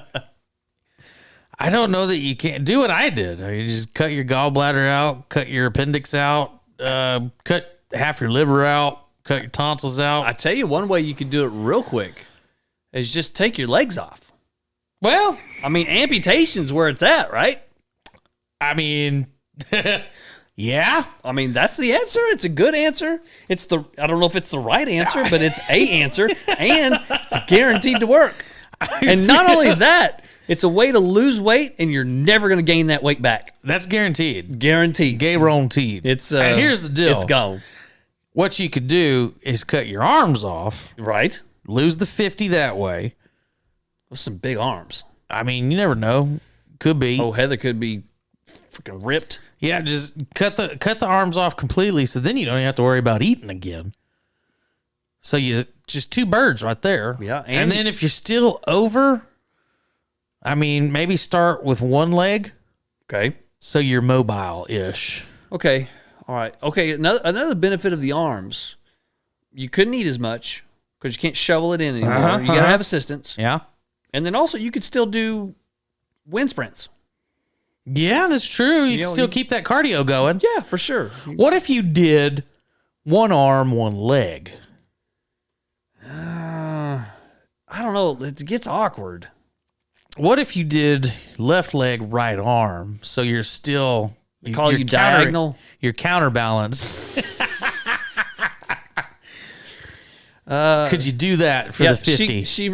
I don't know that you can't do what I did. You just cut your gallbladder out, cut your appendix out, cut half your liver out, cut your tonsils out. I tell you, one way you could do it real quick is just take your legs off. Well, I mean, amputation's where it's at, right? I mean, yeah. I mean, that's the answer. It's a good answer. I don't know if it's the right answer, but it's a answer, and it's guaranteed to work. And not only that, it's a way to lose weight, and you're never going to gain that weight back. That's guaranteed. Guaranteed. Guaranteed. And here's the deal. It's gone. What you could do is cut your arms off, Right? lose the 50 that way. With some big arms. I mean, you never know. Could be. Oh, Heather could be freaking ripped. Yeah, just cut the arms off completely, so then you don't even have to worry about eating again. So you just 2 birds right there. Yeah, and then if you're still over, I mean, maybe start with one leg, Okay. so you're mobile-ish. Okay. All right. Okay. Another benefit of the arms, you couldn't eat as much because you can't shovel it in anymore. You got to have assistance. Yeah. And then also you could still do wind sprints. Yeah, that's true. You can still keep that cardio going. Yeah, for sure. What if you did one arm, one leg? I don't know. It gets awkward. What if you did left leg, right arm? So you're still Call you diagonal? You're counterbalanced. Could you do that for the 50? She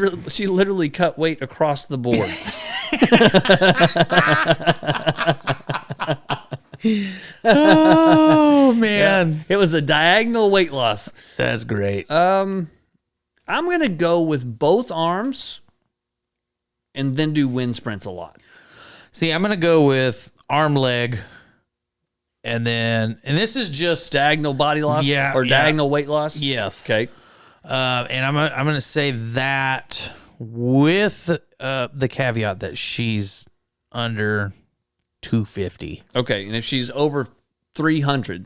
literally cut weight across the board. Oh man, It was a diagonal weight loss. that's great. I'm going to go with both arms and then do wind sprints a lot. See, I'm gonna go with arm, leg, and this is just Diagonal body loss or diagonal weight loss? yes. Okay. And I'm gonna say that with the caveat that she's under 250. Okay. And if she's over 300,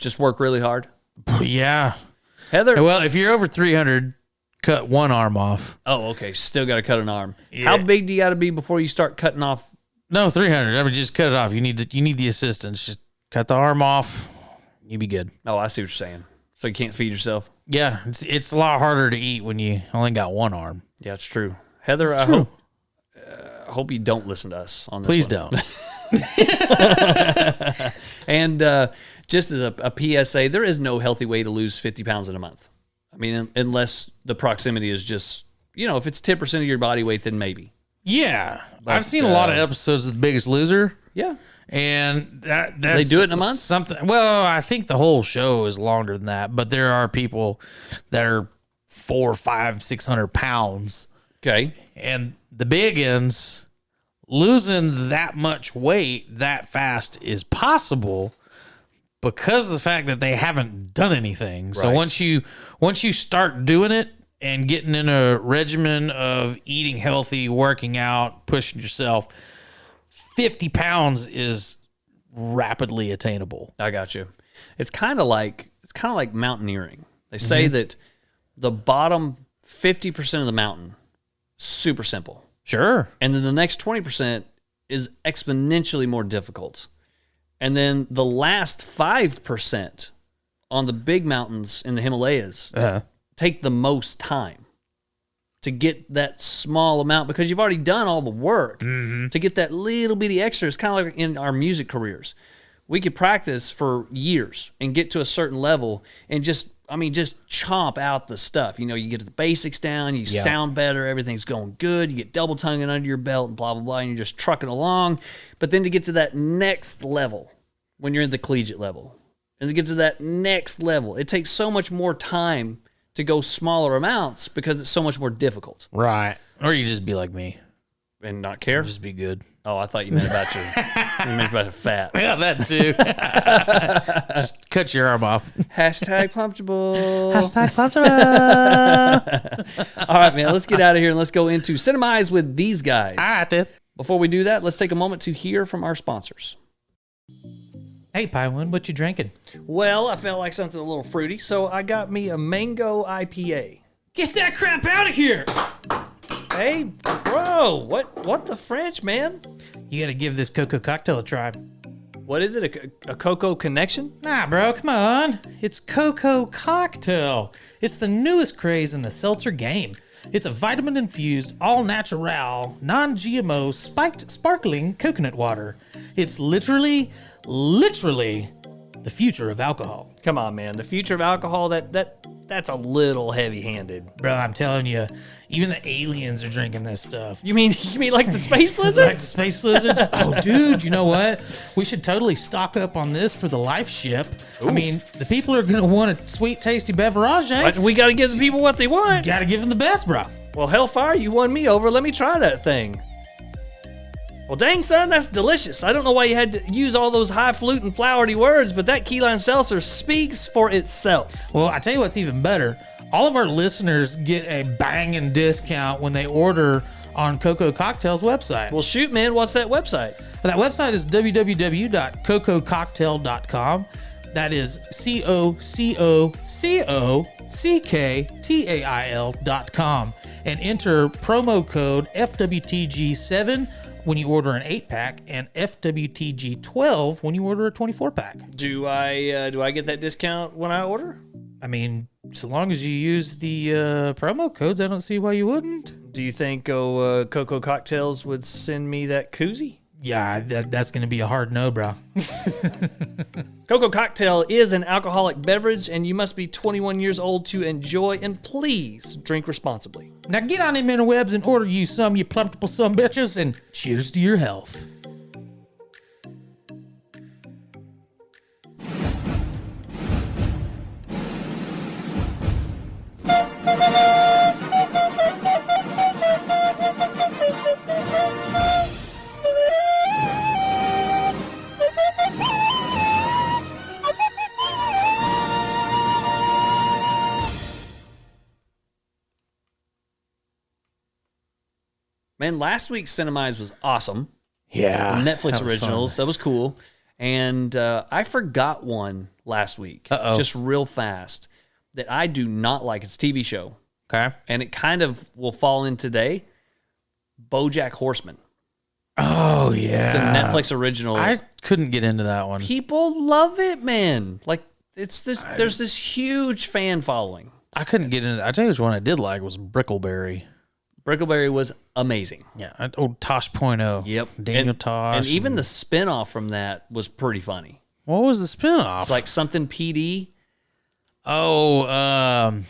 just work really hard. Yeah. Heather. Well, if you're over 300, cut one arm off. Oh, okay. Still got to cut an arm. Yeah. How big do you got to be before you start cutting off? No, 300. I mean, just cut it off. You need the assistance. Just cut the arm off. You be good. Oh, I see what you're saying. So you can't feed yourself? Yeah, it's a lot harder to eat when you only got one arm. Yeah, it's true. Heather, I hope you don't listen to us on this Please one. don't. And just as a PSA, there is no healthy way to lose 50 pounds in a month. I mean, unless the proximity is just, if it's 10% of your body weight, then maybe. Yeah. I've seen a lot of episodes of The Biggest Loser. Yeah. And that's They do it in a month? Something. Well, I think the whole show is longer than that, but there are people that are 400, 500, 600 pounds. Okay. And the big ends, losing that much weight that fast is possible because of the fact that they haven't done anything. So Right. once you start doing it and getting in a regimen of eating healthy, working out, pushing yourself, 50 pounds is rapidly attainable. I got you. It's kind of like mountaineering. They say that the bottom 50% of the mountain, super simple. Sure. And then the next 20% is exponentially more difficult. And then the last 5% on the big mountains in the Himalayas take the most time to get that small amount because you've already done all the work to get that little bitty extra. It's kind of like in our music careers. We could practice for years and get to a certain level and just chomp out the stuff. You get the basics down, you sound better, everything's going good, you get double tonguing under your belt and blah, blah, blah, and you're just trucking along. But then to get to that next level, when you're in the collegiate level, and to get to that next level, it takes so much more time to go smaller amounts because it's so much more difficult. Right. Or you just be like me. And not care? Just be good. Oh, I thought you meant about your fat. Yeah, that too. Just cut your arm off. Hashtag Plumptable. Hashtag Plumptable. All right, man, let's get out of here and let's go into Cinemize with these guys. I did. Before we do that, let's take a moment to hear from our sponsors. Hey, Pinewood, what you drinking? Well, I felt like something a little fruity, so I got me a mango IPA. Get that crap out of here! Hey, bro, what the French, man? You gotta give this cocoa cocktail a try. What is it, a cocoa connection? Nah, bro, come on. It's Cocoa Cocktail. It's the newest craze in the seltzer game. It's a vitamin-infused, all-natural, non-GMO, spiked sparkling coconut water. It's literally the future of alcohol. Come on, man. The future of alcohol, that's a little heavy-handed. Bro, I'm telling you, even the aliens are drinking this stuff. You mean like the space lizards? Like the space lizards? Oh, dude, you know what? We should totally stock up on this for the life ship. Ooh. I mean, the people are going to want a sweet, tasty beverage, eh? But we got to give the people what they want. Got to give them the best, bro. Well, Hellfire, you won me over. Let me try that thing. Well, dang, son, that's delicious. I don't know why you had to use all those highfalutin, flowery words, but that key lime seltzer speaks for itself. Well, I tell you what's even better. All of our listeners get a banging discount when they order on Cocoa Cocktail's website. Well, shoot, man, what's that website? That website is www.cocococktail.com. That is COCOCOCKTAIL.com. And enter promo code FWTG7 when you order an 8-pack and FWTG12 when you order a 24-pack. Do I get that discount when I order? I mean, so long as you use the promo codes, I don't see why you wouldn't. Do you think Cocoa Cocktails would send me that koozie? Yeah, that's going to be a hard no, bro. Cocoa Cocktail is an alcoholic beverage, and you must be 21 years old to enjoy, and please drink responsibly. Now get on them interwebs and order you some, you plumpable some bitches, and cheers to your health. Man, last week's Cinemize was awesome. Yeah. Netflix originals. That was cool. And I forgot one last week. Just real fast. That I do not like. It's a TV show. Okay. And it kind of will fall in today. BoJack Horseman. Oh, yeah. It's a Netflix original. I couldn't get into that one. People love it, man. Like, there's this huge fan following. I couldn't get into that. I tell you which one I did like was Brickleberry. Brickleberry was amazing. Yeah, old Tosh Point oh. Yep. Daniel Tosh. And even the spinoff from that was pretty funny. What was the spinoff? It's like something PD. Oh,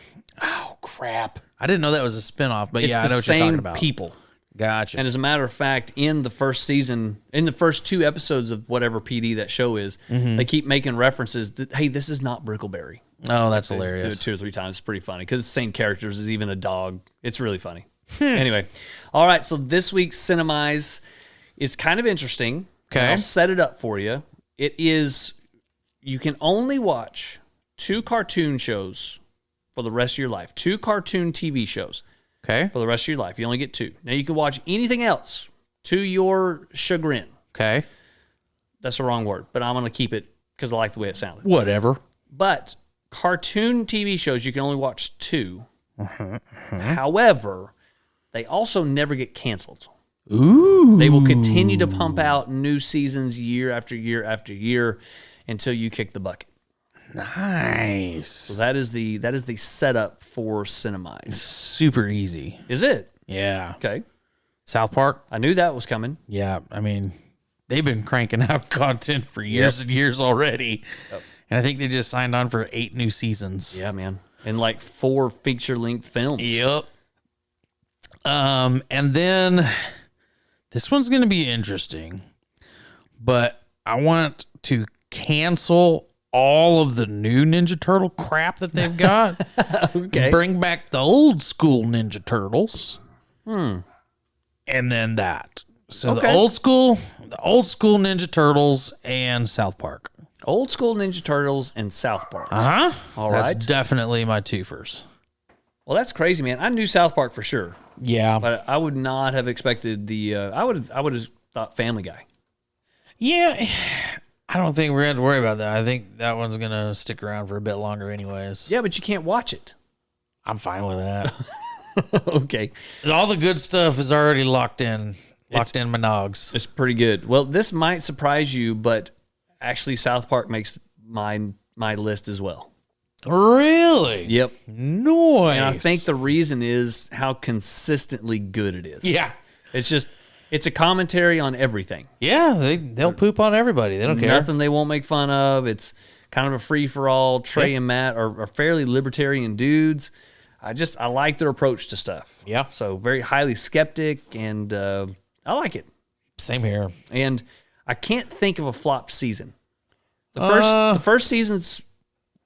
crap. I didn't know that was a spinoff, but yeah, I know what you're talking about. People. Gotcha. And as a matter of fact, in the first season, in the first 2 episodes of whatever PD that show is, they keep making references that, hey, this is not Brickleberry. Oh, that's They hilarious. do it 2 or 3 times. It's pretty funny because it's the same characters as even a dog. It's really funny. Anyway, all right, so this week's Cinemize is kind of interesting. Okay. I'll set it up for you. It is, you can only watch 2 cartoon shows for the rest of your life. 2 cartoon TV shows. Okay. For the rest of your life. You only get 2. Now, you can watch anything else to your chagrin. Okay. That's the wrong word, but I'm going to keep it because I like the way it sounded. Whatever. But cartoon TV shows, you can only watch 2. However, they also never get canceled. Ooh. They will continue to pump out new seasons year after year after year until you kick the bucket. Nice. So that is the setup for Cinemize. Super easy. Is it? Yeah. Okay. South Park? I knew that was coming. Yeah. I mean, they've been cranking out content for years and years already. Yep. And I think they just signed on for 8 new seasons. Yeah, man. And like 4 feature-length films. Yep. And then this one's going to be interesting, but I want to cancel all of the new Ninja Turtle crap that they've got. Okay. Bring back the old school Ninja Turtles. And then that. So the old school Ninja Turtles and South Park. Old school Ninja Turtles and South Park. Uh-huh. All right. That's definitely my twofers. Well, that's crazy, man. I knew South Park for sure. Yeah. But I would not have expected the. I would have thought Family Guy. Yeah. I don't think we're going to worry about that. I think that one's going to stick around for a bit longer anyways. Yeah, but you can't watch it. I'm fine with that. Okay. All the good stuff is already locked in. Locked in my nogs. It's pretty good. Well, this might surprise you, but actually South Park makes my list as well. Really? Yep. Nice. And I think the reason is how consistently good it is. Yeah. It's a commentary on everything. Yeah, they'll poop on everybody. They don't care. Nothing they won't make fun of. It's kind of a free-for-all. Trey and Matt are fairly libertarian dudes. I like their approach to stuff. Yeah. So very highly skeptic, and I like it. Same here. And I can't think of a flopped season. The first season's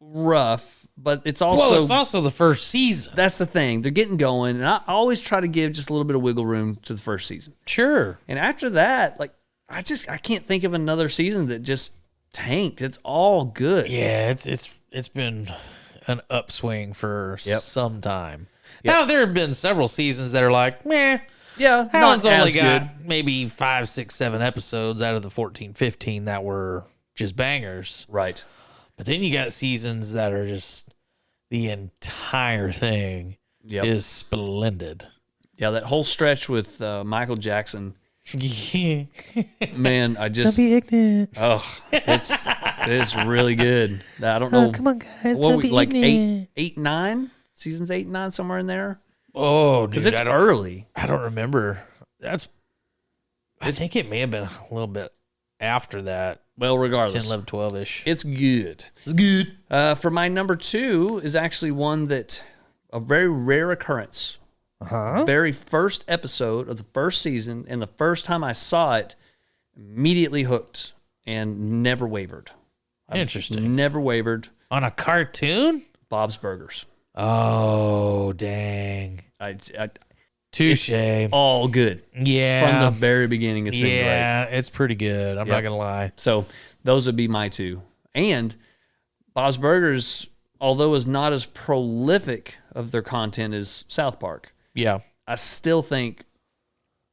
rough, but it's also the first season. that's the thing. They're getting going, and I always try to give just a little bit of wiggle room to the first season. Sure. And after that, like I can't think of another season that just tanked. It's all good. Yeah, it's been an upswing for some time. Yep. Now there have been several seasons that are like, meh. Yeah, That not one's only as got good. maybe 5, 6, 7 episodes out of the 14, 15 that were just bangers. Right. But then you got seasons that are just the entire thing Yep. is splendid. Yeah, that whole stretch with Michael Jackson. Yeah. Man, I Don't just be ignorant. it's really good. I don't know. Oh, come on, guys. What Don't be like ignorant. 8, 9 seasons, 8, 9 somewhere in there. Oh, dude. Because it's early. I don't remember. I think it may have been a little bit after that. Well, 10, regardless, 11, 12-ish. it's good. It's good. For my number 2 is actually one that a very rare occurrence. Very first episode of the first season, and the first time I saw it, immediately hooked and never wavered. Interesting. Never wavered. On a cartoon? Bob's Burgers. Oh, dang. I Touche. all good Yeah. from the very beginning. It's been great. Yeah, it's pretty good. I'm not going to lie. So those would be my 2. And Bob's Burgers, although is not as prolific of their content as South Park, Yeah. I still think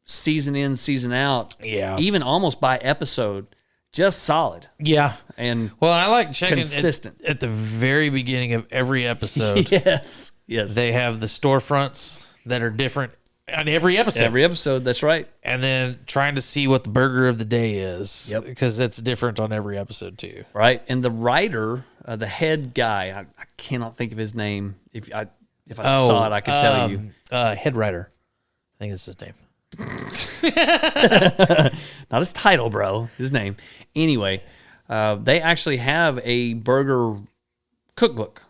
season in, season out, Yeah. even almost by episode, just solid Yeah. and Well, I like checking consistent. at the very beginning of every episode. Yes. They have the storefronts that are different on every episode. Every episode, that's right. And then trying to see what the burger of the day is. Yep. Because it's different on every episode, too. Right. And the writer, the head guy, I cannot think of his name. If I saw it, I could tell you. Head writer. I think that's his name. Not his title, bro. His name. Anyway, they actually have a burger cookbook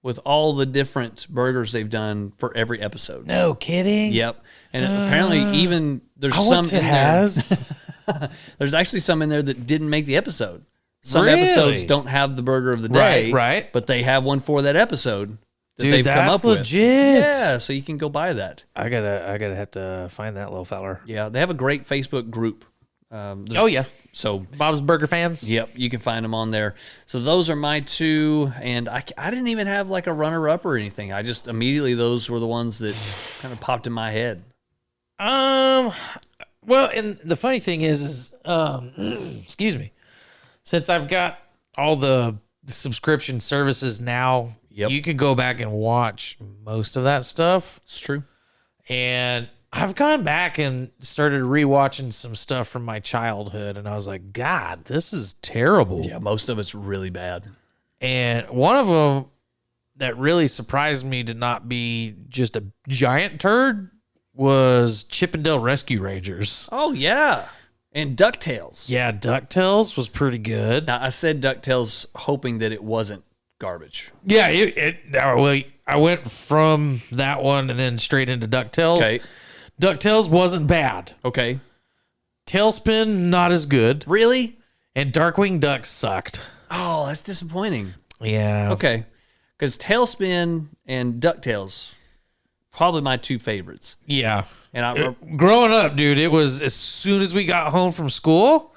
with all the different burgers they've done for every episode. No kidding? Yep. And apparently even there's I some want to in has. there. There's actually some in there that didn't make the episode. Some Really? episodes don't have the burger of the day. Right. But they have one for that episode that Dude, they've come that's up with. legit. Yeah, so you can go buy that. I gotta have to find that little feller. Yeah, they have a great Facebook group. Oh yeah, So Bob's Burger fans. yep, you can find them on there. So those are my 2, and I didn't even have like a runner-up or anything. I just immediately, those were the ones that kind of popped in my head. Well, and the funny thing is excuse me, since I've got all the subscription services now, Yep. you can go back and watch most of that stuff. It's true. And I've gone back and started rewatching some stuff from my childhood, and I was like, God, this is terrible. Yeah, most of it's really bad. And one of them that really surprised me to not be just a giant turd was Chippendale Rescue Rangers. Oh, yeah. And DuckTales. Yeah, DuckTales was pretty good. Now, I said DuckTales hoping that it wasn't garbage. Yeah, I went from that one and then straight into DuckTales. Okay. DuckTales wasn't bad. Okay. Tailspin, not as good. Really? And Darkwing Duck sucked. Oh, that's disappointing. Yeah. Okay. Because Tailspin and DuckTales, probably my 2 favorites. Yeah. And Growing up, dude, it was as soon as we got home from school,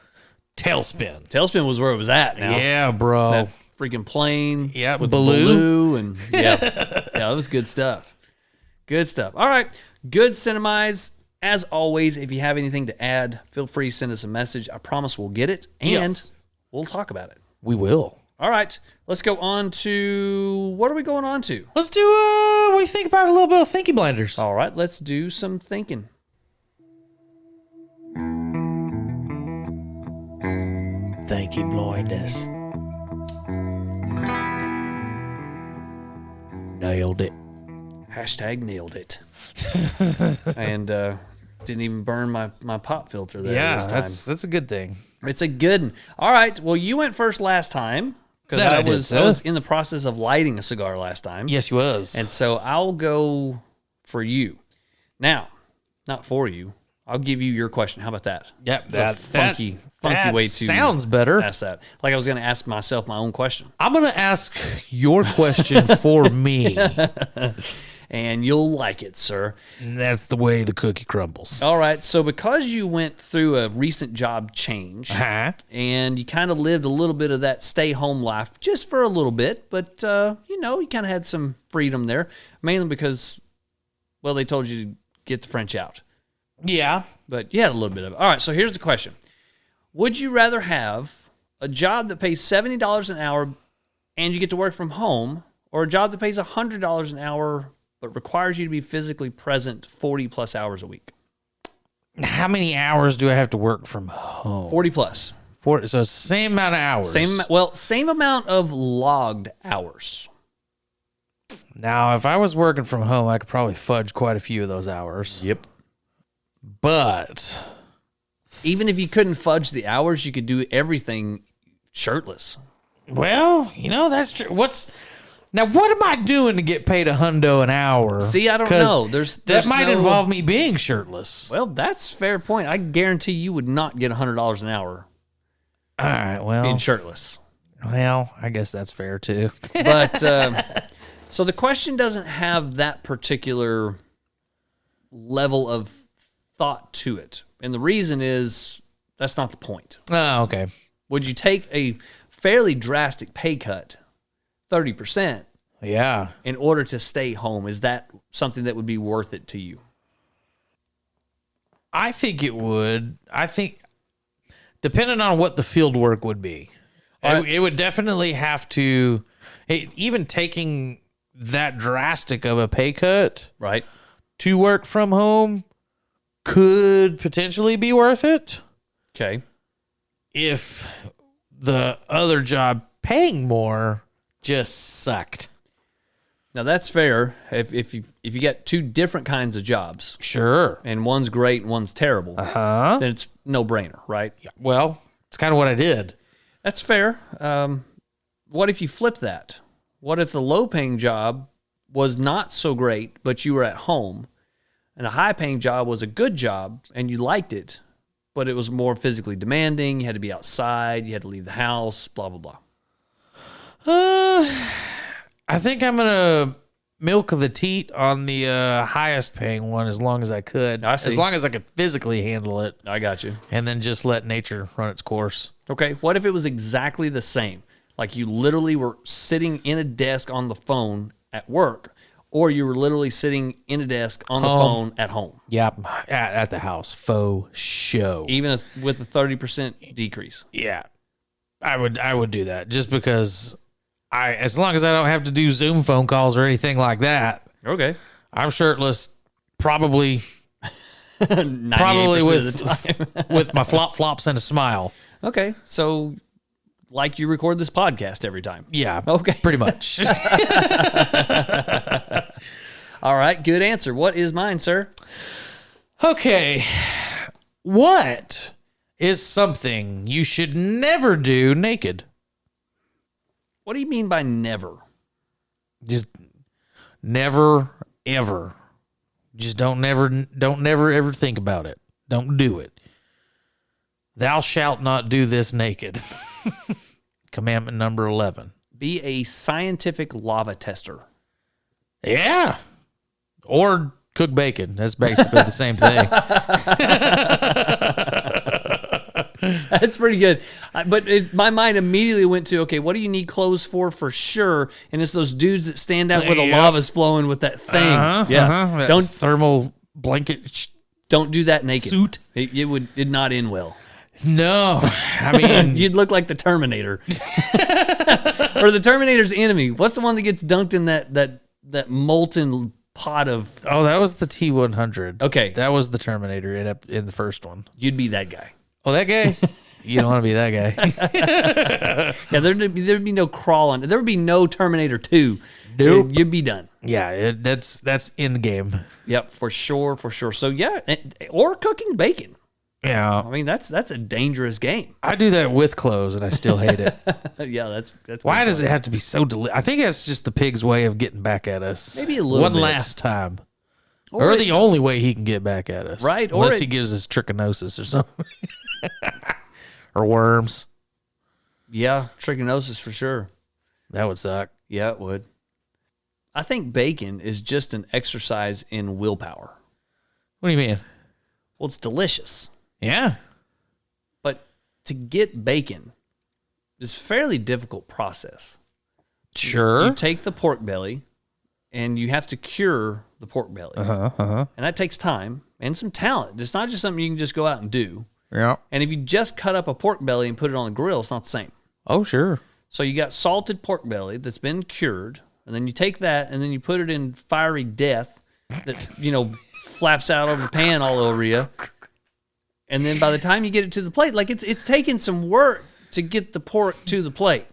Tailspin. Tailspin was where it was at now. Yeah, bro. That freaking plane. Yeah, with Baloo. Baloo and yeah, it was good stuff. Good stuff. All right, Good Cinemize. As always, if you have anything to add, feel free to send us a message. I promise we'll get it, and we'll talk about it. We will. All right, let's go on to... What are we going on to? Let's do, what do you think about a little bit of Thinky Blinders? All right, let's do some thinking. Thinky Blinders. Nailed it. Hashtag nailed it. And didn't even burn my pop filter there this time. That's a good thing. It's a good one. All right, well, you went first last time. Because I was in the process of lighting a cigar last time. Yes, you was. And so I'll go for you. Now, not for you. I'll give you your question. How about that? Yep. That's a funky way to sounds better. ask that. Like I was going to ask myself my own question. I'm going to ask your question for me. And you'll like it, sir. And that's the way the cookie crumbles. All right. So because you went through a recent job change and you kind of lived a little bit of that stay-home life just for a little bit, but, you kind of had some freedom there, mainly because, well, they told you to get the French out. Yeah. But you had a little bit of it. All right, so here's the question. Would you rather have a job that pays $70 an hour and you get to work from home, or a job that pays $100 an hour but requires you to be physically present 40-plus hours a week? How many hours do I have to work from home? 40-plus. So same amount of hours. Same amount of logged hours. Now, if I was working from home, I could probably fudge quite a few of those hours. Yep. But even if you couldn't fudge the hours, you could do everything shirtless. Well, that's true. What am I doing to get paid $100 an hour? See, I don't know. That might involve me being shirtless. Well, that's a fair point. I guarantee you would not get $100 an hour. All right, well, being shirtless. Well, I guess that's fair too. But so the question doesn't have that particular level of thought to it. And the reason is that's not the point. Oh, okay. Would you take a fairly drastic pay cut, 30%, in order to stay home? Is that something that would be worth it to you? I think it would. I think, depending on what the field work would be, it would definitely have to, even taking that drastic of a pay cut, right, to work from home could potentially be worth it. Okay. If the other job paying more just sucked. Now that's fair. If you get two different kinds of jobs, sure, and one's great and one's terrible, then it's no brainer, right? Yeah. Well, it's kind of what I did. That's fair. What if you flip that? What if the low-paying job was not so great, but you were at home, and the high-paying job was a good job and you liked it, but it was more physically demanding? You had to be outside. You had to leave the house. Blah blah blah. I think I'm gonna milk the teat on the highest paying one as long as I could. I see. As long as I could physically handle it. I got you. And then just let nature run its course. Okay, what if it was exactly the same? Like you literally were sitting in a desk on the phone at work, or you were literally sitting in a desk on the phone at home. Yeah, at the house. Faux show. Even with a 30% decrease. Yeah. I would do that just because as long as I don't have to do Zoom phone calls or anything like that. Okay. I'm shirtless probably 98% of the time. with my flop-flops and a smile. Okay. So like you record this podcast every time. Yeah. Okay. Pretty much. All right. Good answer. What is mine, sir? Okay. What is something you should never do naked? What do you mean by never? Just never, ever. Just don't never ever think about it. Don't do it. Thou shalt not do this naked. Commandment number 11. Be a scientific lava tester. Yeah. Or cook bacon. That's basically the same thing. That's pretty good. But my mind immediately went to, okay, what do you need clothes for sure? And it's those dudes that stand out where the lava's flowing with that thing. That thermal blanket Don't do that naked. suit. It did not end well. No, I mean, You'd look like the Terminator. Or the Terminator's enemy. What's the one that gets dunked in that molten pot of... oh, that was the T-100. Okay. That was the Terminator in the first one. You'd be that guy. Oh, that guy? You don't want to be that guy. Yeah, there'd be no crawling. There would be no Terminator 2. Nope. You'd be done. Yeah, that's in game. Yep, for sure. So yeah, or cooking bacon. Yeah, I mean, that's a dangerous game. I do that with clothes, and I still hate it. Yeah, that's Why does it have to be so I think that's just the pig's way of getting back at us. Maybe a little one bit. last time, or the only way he can get back at us, Right, or unless he gives us trichinosis or something, or worms. Yeah, trichinosis for sure. That would suck. Yeah, it would. I think bacon is just an exercise in willpower. What do you mean? Well, it's delicious, Yeah. but to get bacon is a fairly difficult process. Sure. You take the pork belly, and you have to cure the pork belly. And that takes time and some talent. It's not just something you can just go out and do. Yeah. And if you just cut up a pork belly and put it on the grill, it's not the same. Oh, sure. So you got salted pork belly that's been cured, and then you take that and then you put it in fiery death that, flaps out over the pan all over you. And then by the time you get it to the plate, like it's taking some work to get the pork to the plate.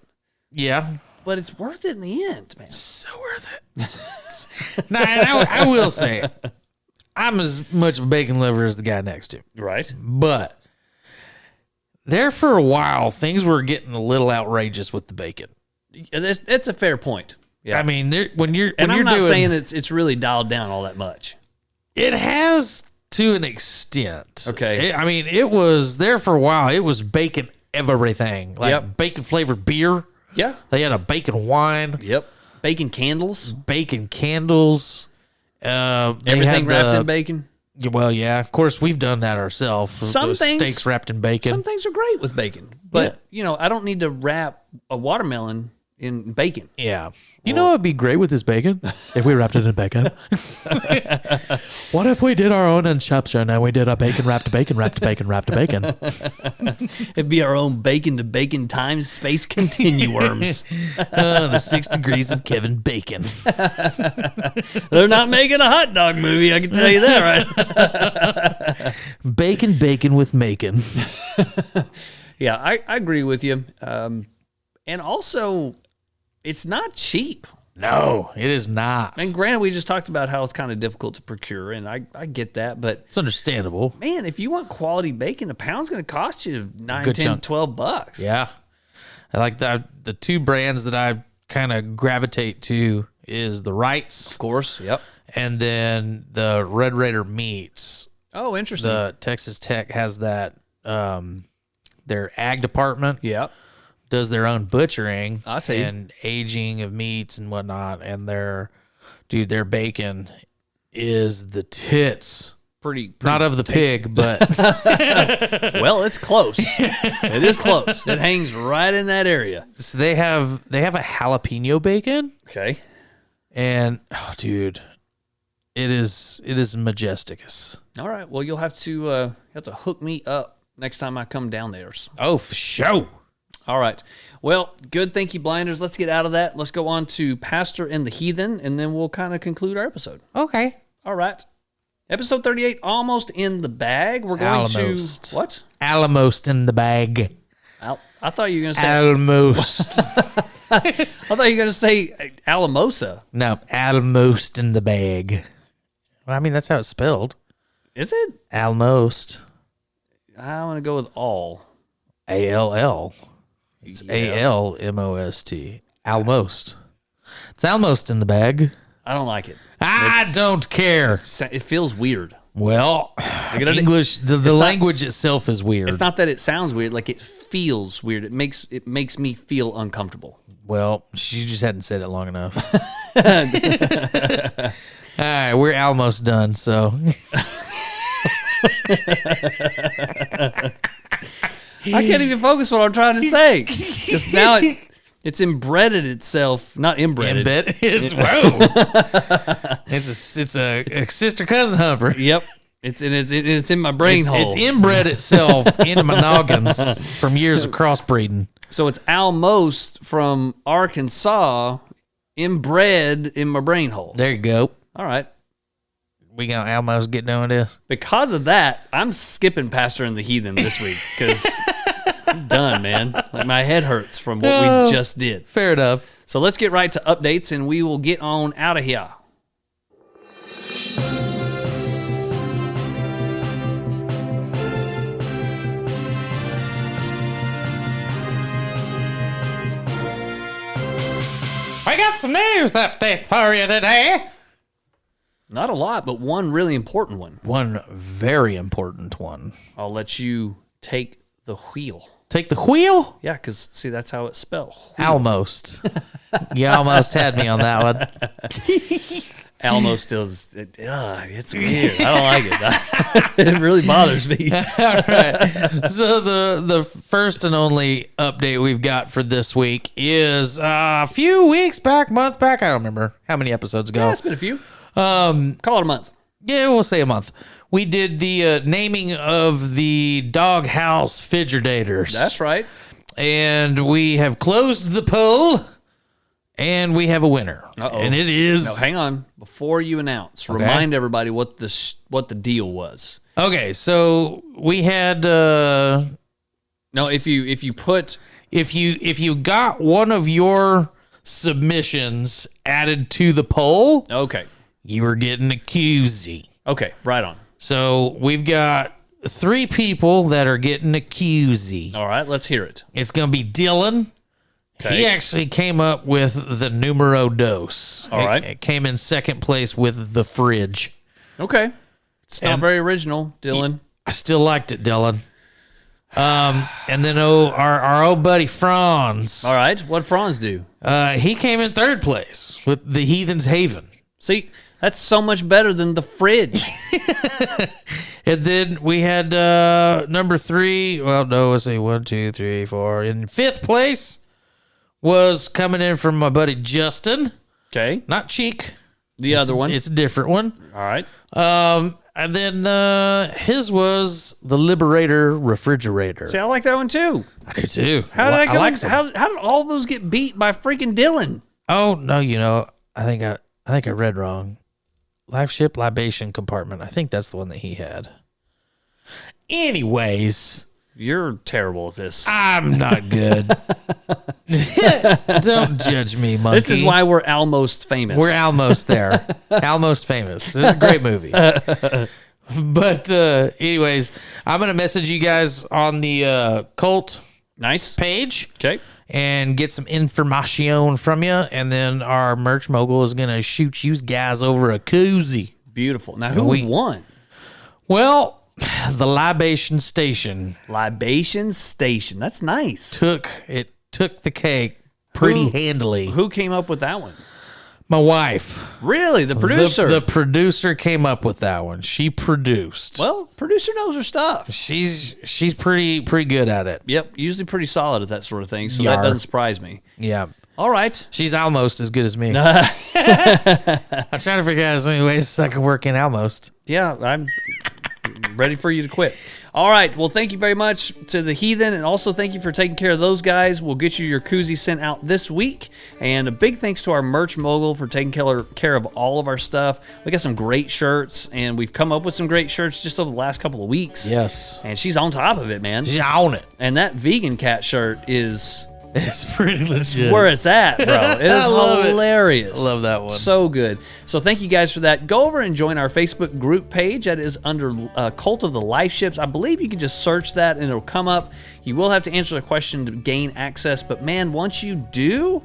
Yeah. But it's worth it in the end, man. So worth it. Now, and I will say, I'm as much of a bacon lover as the guy next to him. Right. But there for a while, things were getting a little outrageous with the bacon. That's a fair point. Yeah. I mean, when you're I'm not doing, saying it's really dialed down all that much. it has to an extent. Okay. I mean, it was there for a while. It was bacon everything, like Yep. bacon flavored beer. Yeah. They had a bacon wine, Yep. Bacon candles. bacon candles. They Everything had wrapped the- in bacon. Well, yeah, of course we've done that ourselves. Some Those things- steaks wrapped in bacon. Some things are great with bacon, but I don't need to wrap a watermelon in bacon. Yeah. You know what would be great with this bacon? If we wrapped it in bacon. What if we did our own Inception and we did a bacon wrapped bacon wrapped bacon wrapped bacon? It'd be our own bacon to bacon times space continuums. The 6 degrees of Kevin Bacon. They're not making a hot dog movie, I can tell you that, right? Bacon with macon. Yeah, I agree with you. And also, it's not cheap. No, it is not. And granted, we just talked about how it's kind of difficult to procure, and I get that. But, It's understandable. man, if you want quality bacon, a pound's going to cost you $9, Good 10, chunk. $12. Yeah. I like the two brands that I kind of gravitate to is the Wrights Of course, yep. and then the Red Raider Meats. Oh, interesting. The Texas Tech has that, their ag department. Yep. Does their own butchering I see. and aging of meats and whatnot, and their bacon is the tits. Pretty Not of the tasty. pig, but Well, it's close. It is close. It hangs right in that area. so they have a jalapeno bacon, Okay. and oh, dude, it is majesticus. All right. Well, you'll have to hook me up next time I come down there. Oh, for sure. All right. Well, good. Thank you, Blinders. Let's get out of that. Let's go on to Pastor and the Heathen, and then we'll kind of conclude our episode. Okay. All right. Episode 38, almost in the bag. We're going Almost. to... What? Almost in the bag. I thought you were going to say... Almost. I thought you were going to say Alamosa. No, almost in the bag. Well, I mean, that's how it's spelled. Is it? Almost. I want to go with all. A-L-L. It's A-L-M-O-S-T. Almost. It's almost in the bag. I don't like it. I don't care. It feels weird. Well, English, the not- language itself is weird. It's not that it sounds weird, like it feels weird. It makes me feel uncomfortable. Well, she just hadn't said it long enough. All right, we're almost done, so. I can't even focus what I'm trying to say. Because now It's embedded itself, not inbred. It's whoa. It's a sister cousin humper. Yep. It's in my brain hole. It's inbred itself into my noggins from years of crossbreeding. So it's almost from Arkansas, inbred in my brain hole. There you go. All right. We gonna almost get done with this. Because of that, I'm skipping Pastor and the Heathen this week because I'm done, man. Like my head hurts from what we just did. Fair enough. So let's get right to updates, and we will get on out of here. I got some news updates for you today. Not a lot, but one really important one. One very important one. I'll let you take the wheel. Take the wheel? Yeah, because, see, that's how it's spelled. Wheel. Almost. You almost had me on that one. Almost still, it's weird. I don't like it. It really bothers me. All right. So the first and only update we've got for this week is a few weeks back, month back. I don't remember how many episodes ago. Yeah, it's been a few. Call it a month. Yeah, we'll say a month. We did the naming of the doghouse fidgetators. That's right. And we have closed the poll, and we have a winner. Uh-oh. And it is... No, hang on. Before you announce, remind everybody what the deal was. Okay, so we had... No, if you put... If you got one of your submissions added to the poll... Okay. You were getting a koozie. Okay, right on. So we've got 3 people that are getting a koozie. All right, let's hear it. It's going to be Dylan. Okay. He actually came up with the numero dos. All right. It came in second place with the fridge. Okay. It's not And- very original, Dylan. I still liked it, Dylan. And then our old buddy Franz. All right, what'd Franz do? He came in third place with the Heathen's Haven. See, that's so much better than the fridge. And then we had number 3. Well, no, let's see. 1, 2, 3, 4. In fifth place was coming in from my buddy Justin. Okay. Not Cheek. The other one. It's a different one. All right. And then his was the Liberator refrigerator. See, I like that one too. I do too. How did I like some. how did all those get beat by freaking Dylan? Oh no, I think I read wrong. Life ship libation compartment. I think that's the one that he had. Anyways, You're terrible at this. I'm not good. Don't judge me, monkey. This is why we're almost famous. We're almost there. Almost famous. This is a great movie. But anyways, I'm going to message you guys on the cult nice page. Okay. And get some information from you. And then our merch mogul is going to shoot you guys over a koozie. Beautiful. Now, who won? Well, the Libation Station. Libation Station. That's nice. Took the cake pretty handily. Who came up with that one? My wife. Really? The producer? The producer came up with that one. She produced. Well, producer knows her stuff. She's pretty good at it. Yep. Usually pretty solid at that sort of thing. So Yar. that doesn't surprise me. Yeah. All right. She's almost as good as me. I'm trying to figure out as many ways I can work in almost. Yeah, I'm ready for you to quit. All right. Well, thank you very much to the Heathen, and also thank you for taking care of those guys. We'll get you your koozie sent out this week. And a big thanks to our merch mogul for taking care of all of our stuff. We got some great shirts, and we've come up with some great shirts just over the last couple of weeks. Yes. And she's on top of it, man. She's on it. And that vegan cat shirt is... It's pretty legit. where it's at, bro. It is hilarious. I love that one. So good. So thank you guys for that. Go over and join our Facebook group page. That is under Cult of the Life Ships. I believe you can just search that and it'll come up. You will have to answer the question to gain access. But man, once you do,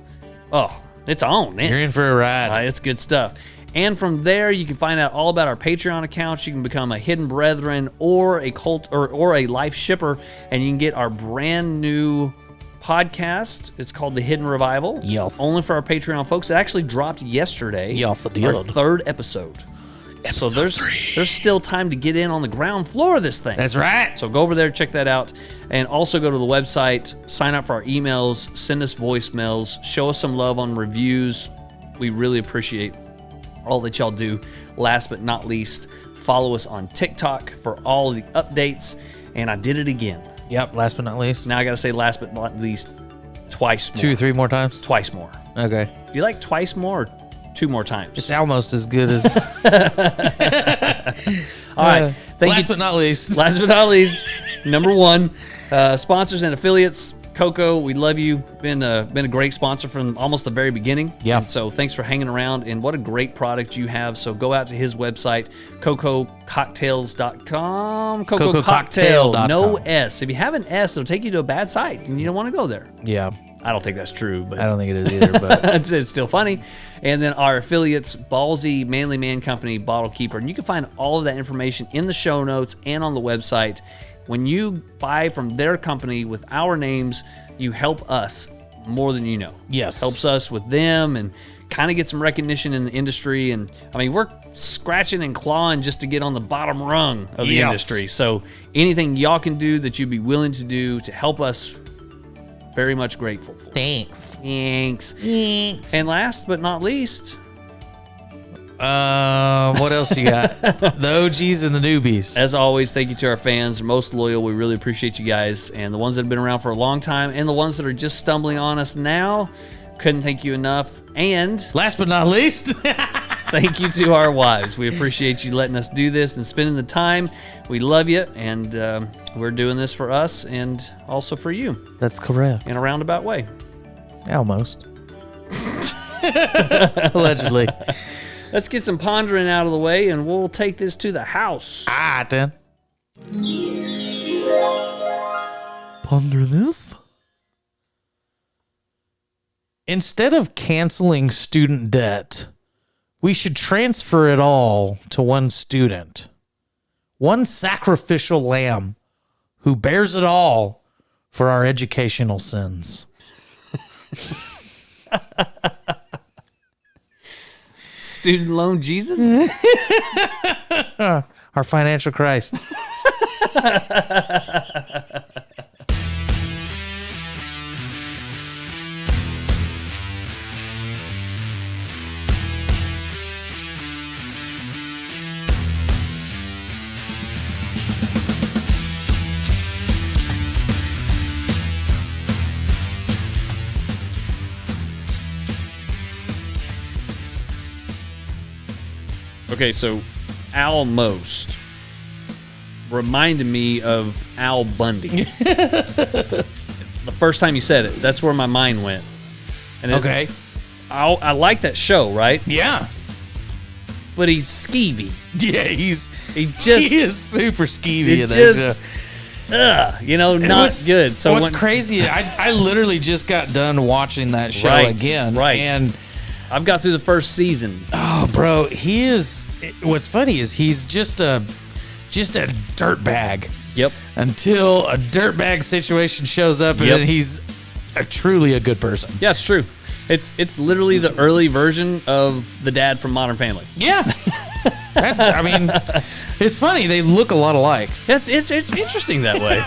it's on, man. You're in for a ride. It's good stuff. And from there, you can find out all about our Patreon accounts. You can become a Hidden Brethren or a Cult or a Life Shipper, and you can get our brand new podcast. It's called The Hidden Revival. Yes. Only for our Patreon folks. It actually dropped yesterday. Yes, it Our did. 3rd episode. So there's still time to get in on the ground floor of this thing. That's right. So go over there, check that out, and also go to the website, sign up for our emails, send us voicemails, show us some love on reviews. We really appreciate all that y'all do. Last but not least, follow us on TikTok for all the updates. And I did it again. Yep, last but not least. Now I got to say last but not least twice more. 2 or 3 more times? Twice more. Okay. Do you like twice more or 2 more times? It's almost as good as... All right. Thank last you. but not least. Last but not least, number 1, sponsors and affiliates. Coco, we love you. Been a great sponsor from almost the very beginning. Yeah. And so thanks for hanging around, and what a great product you have. So go out to his website, cocococktails.com. Coco Cocktail, no S. If you have an S, it'll take you to a bad site, and you don't want to go there. Yeah. I don't think that's true, but I don't think it is either, but... it's still funny. And then our affiliates, Ballsy, Manly Man Company, Bottle Keeper. And you can find all of that information in the show notes and on the website. When you buy from their company with our names, you help us more than you know. Yes. Helps us with them and kind of get some recognition in the industry. And I mean, we're scratching and clawing just to get on the bottom rung of the industry. So anything y'all can do that you'd be willing to do to help us, very much grateful for. Thanks. And last but not least, what else you got? The OGs and the newbies. as always, thank you to our fans. They're most loyal. We really appreciate you guys. And the ones that have been around for a long time and the ones that are just stumbling on us now, couldn't thank you enough. And Last but not least. thank you to our wives. We appreciate you letting us do this and spending the time. We love you, and we're doing this for us and also for you That's correct. in a roundabout way. Almost. Allegedly. Let's get some pondering out of the way, and we'll take this to the house. Then. Ponder this. Instead of canceling student debt, we should transfer it all to one student. One sacrificial lamb who bears it all for our educational sins. Student loan Jesus? Our financial Christ. Okay, so almost reminded me of Al Bundy. The first time you said it, that's where my mind went. And Okay. I like that show, right? Yeah. But he's skeevy. Yeah, He he just, is super skeevy in it that just, show. not good. So what's crazy, I literally just got done watching that show again. Right. And I've got through the first season. oh, bro, he is. What's funny is he's just a dirt bag. Yep. Until a dirt bag situation shows up, and Yep. then he's truly a good person. Yeah, it's true. It's literally the early version of the dad from Modern Family. Yeah. I mean, it's funny. They look a lot alike. It's interesting that way.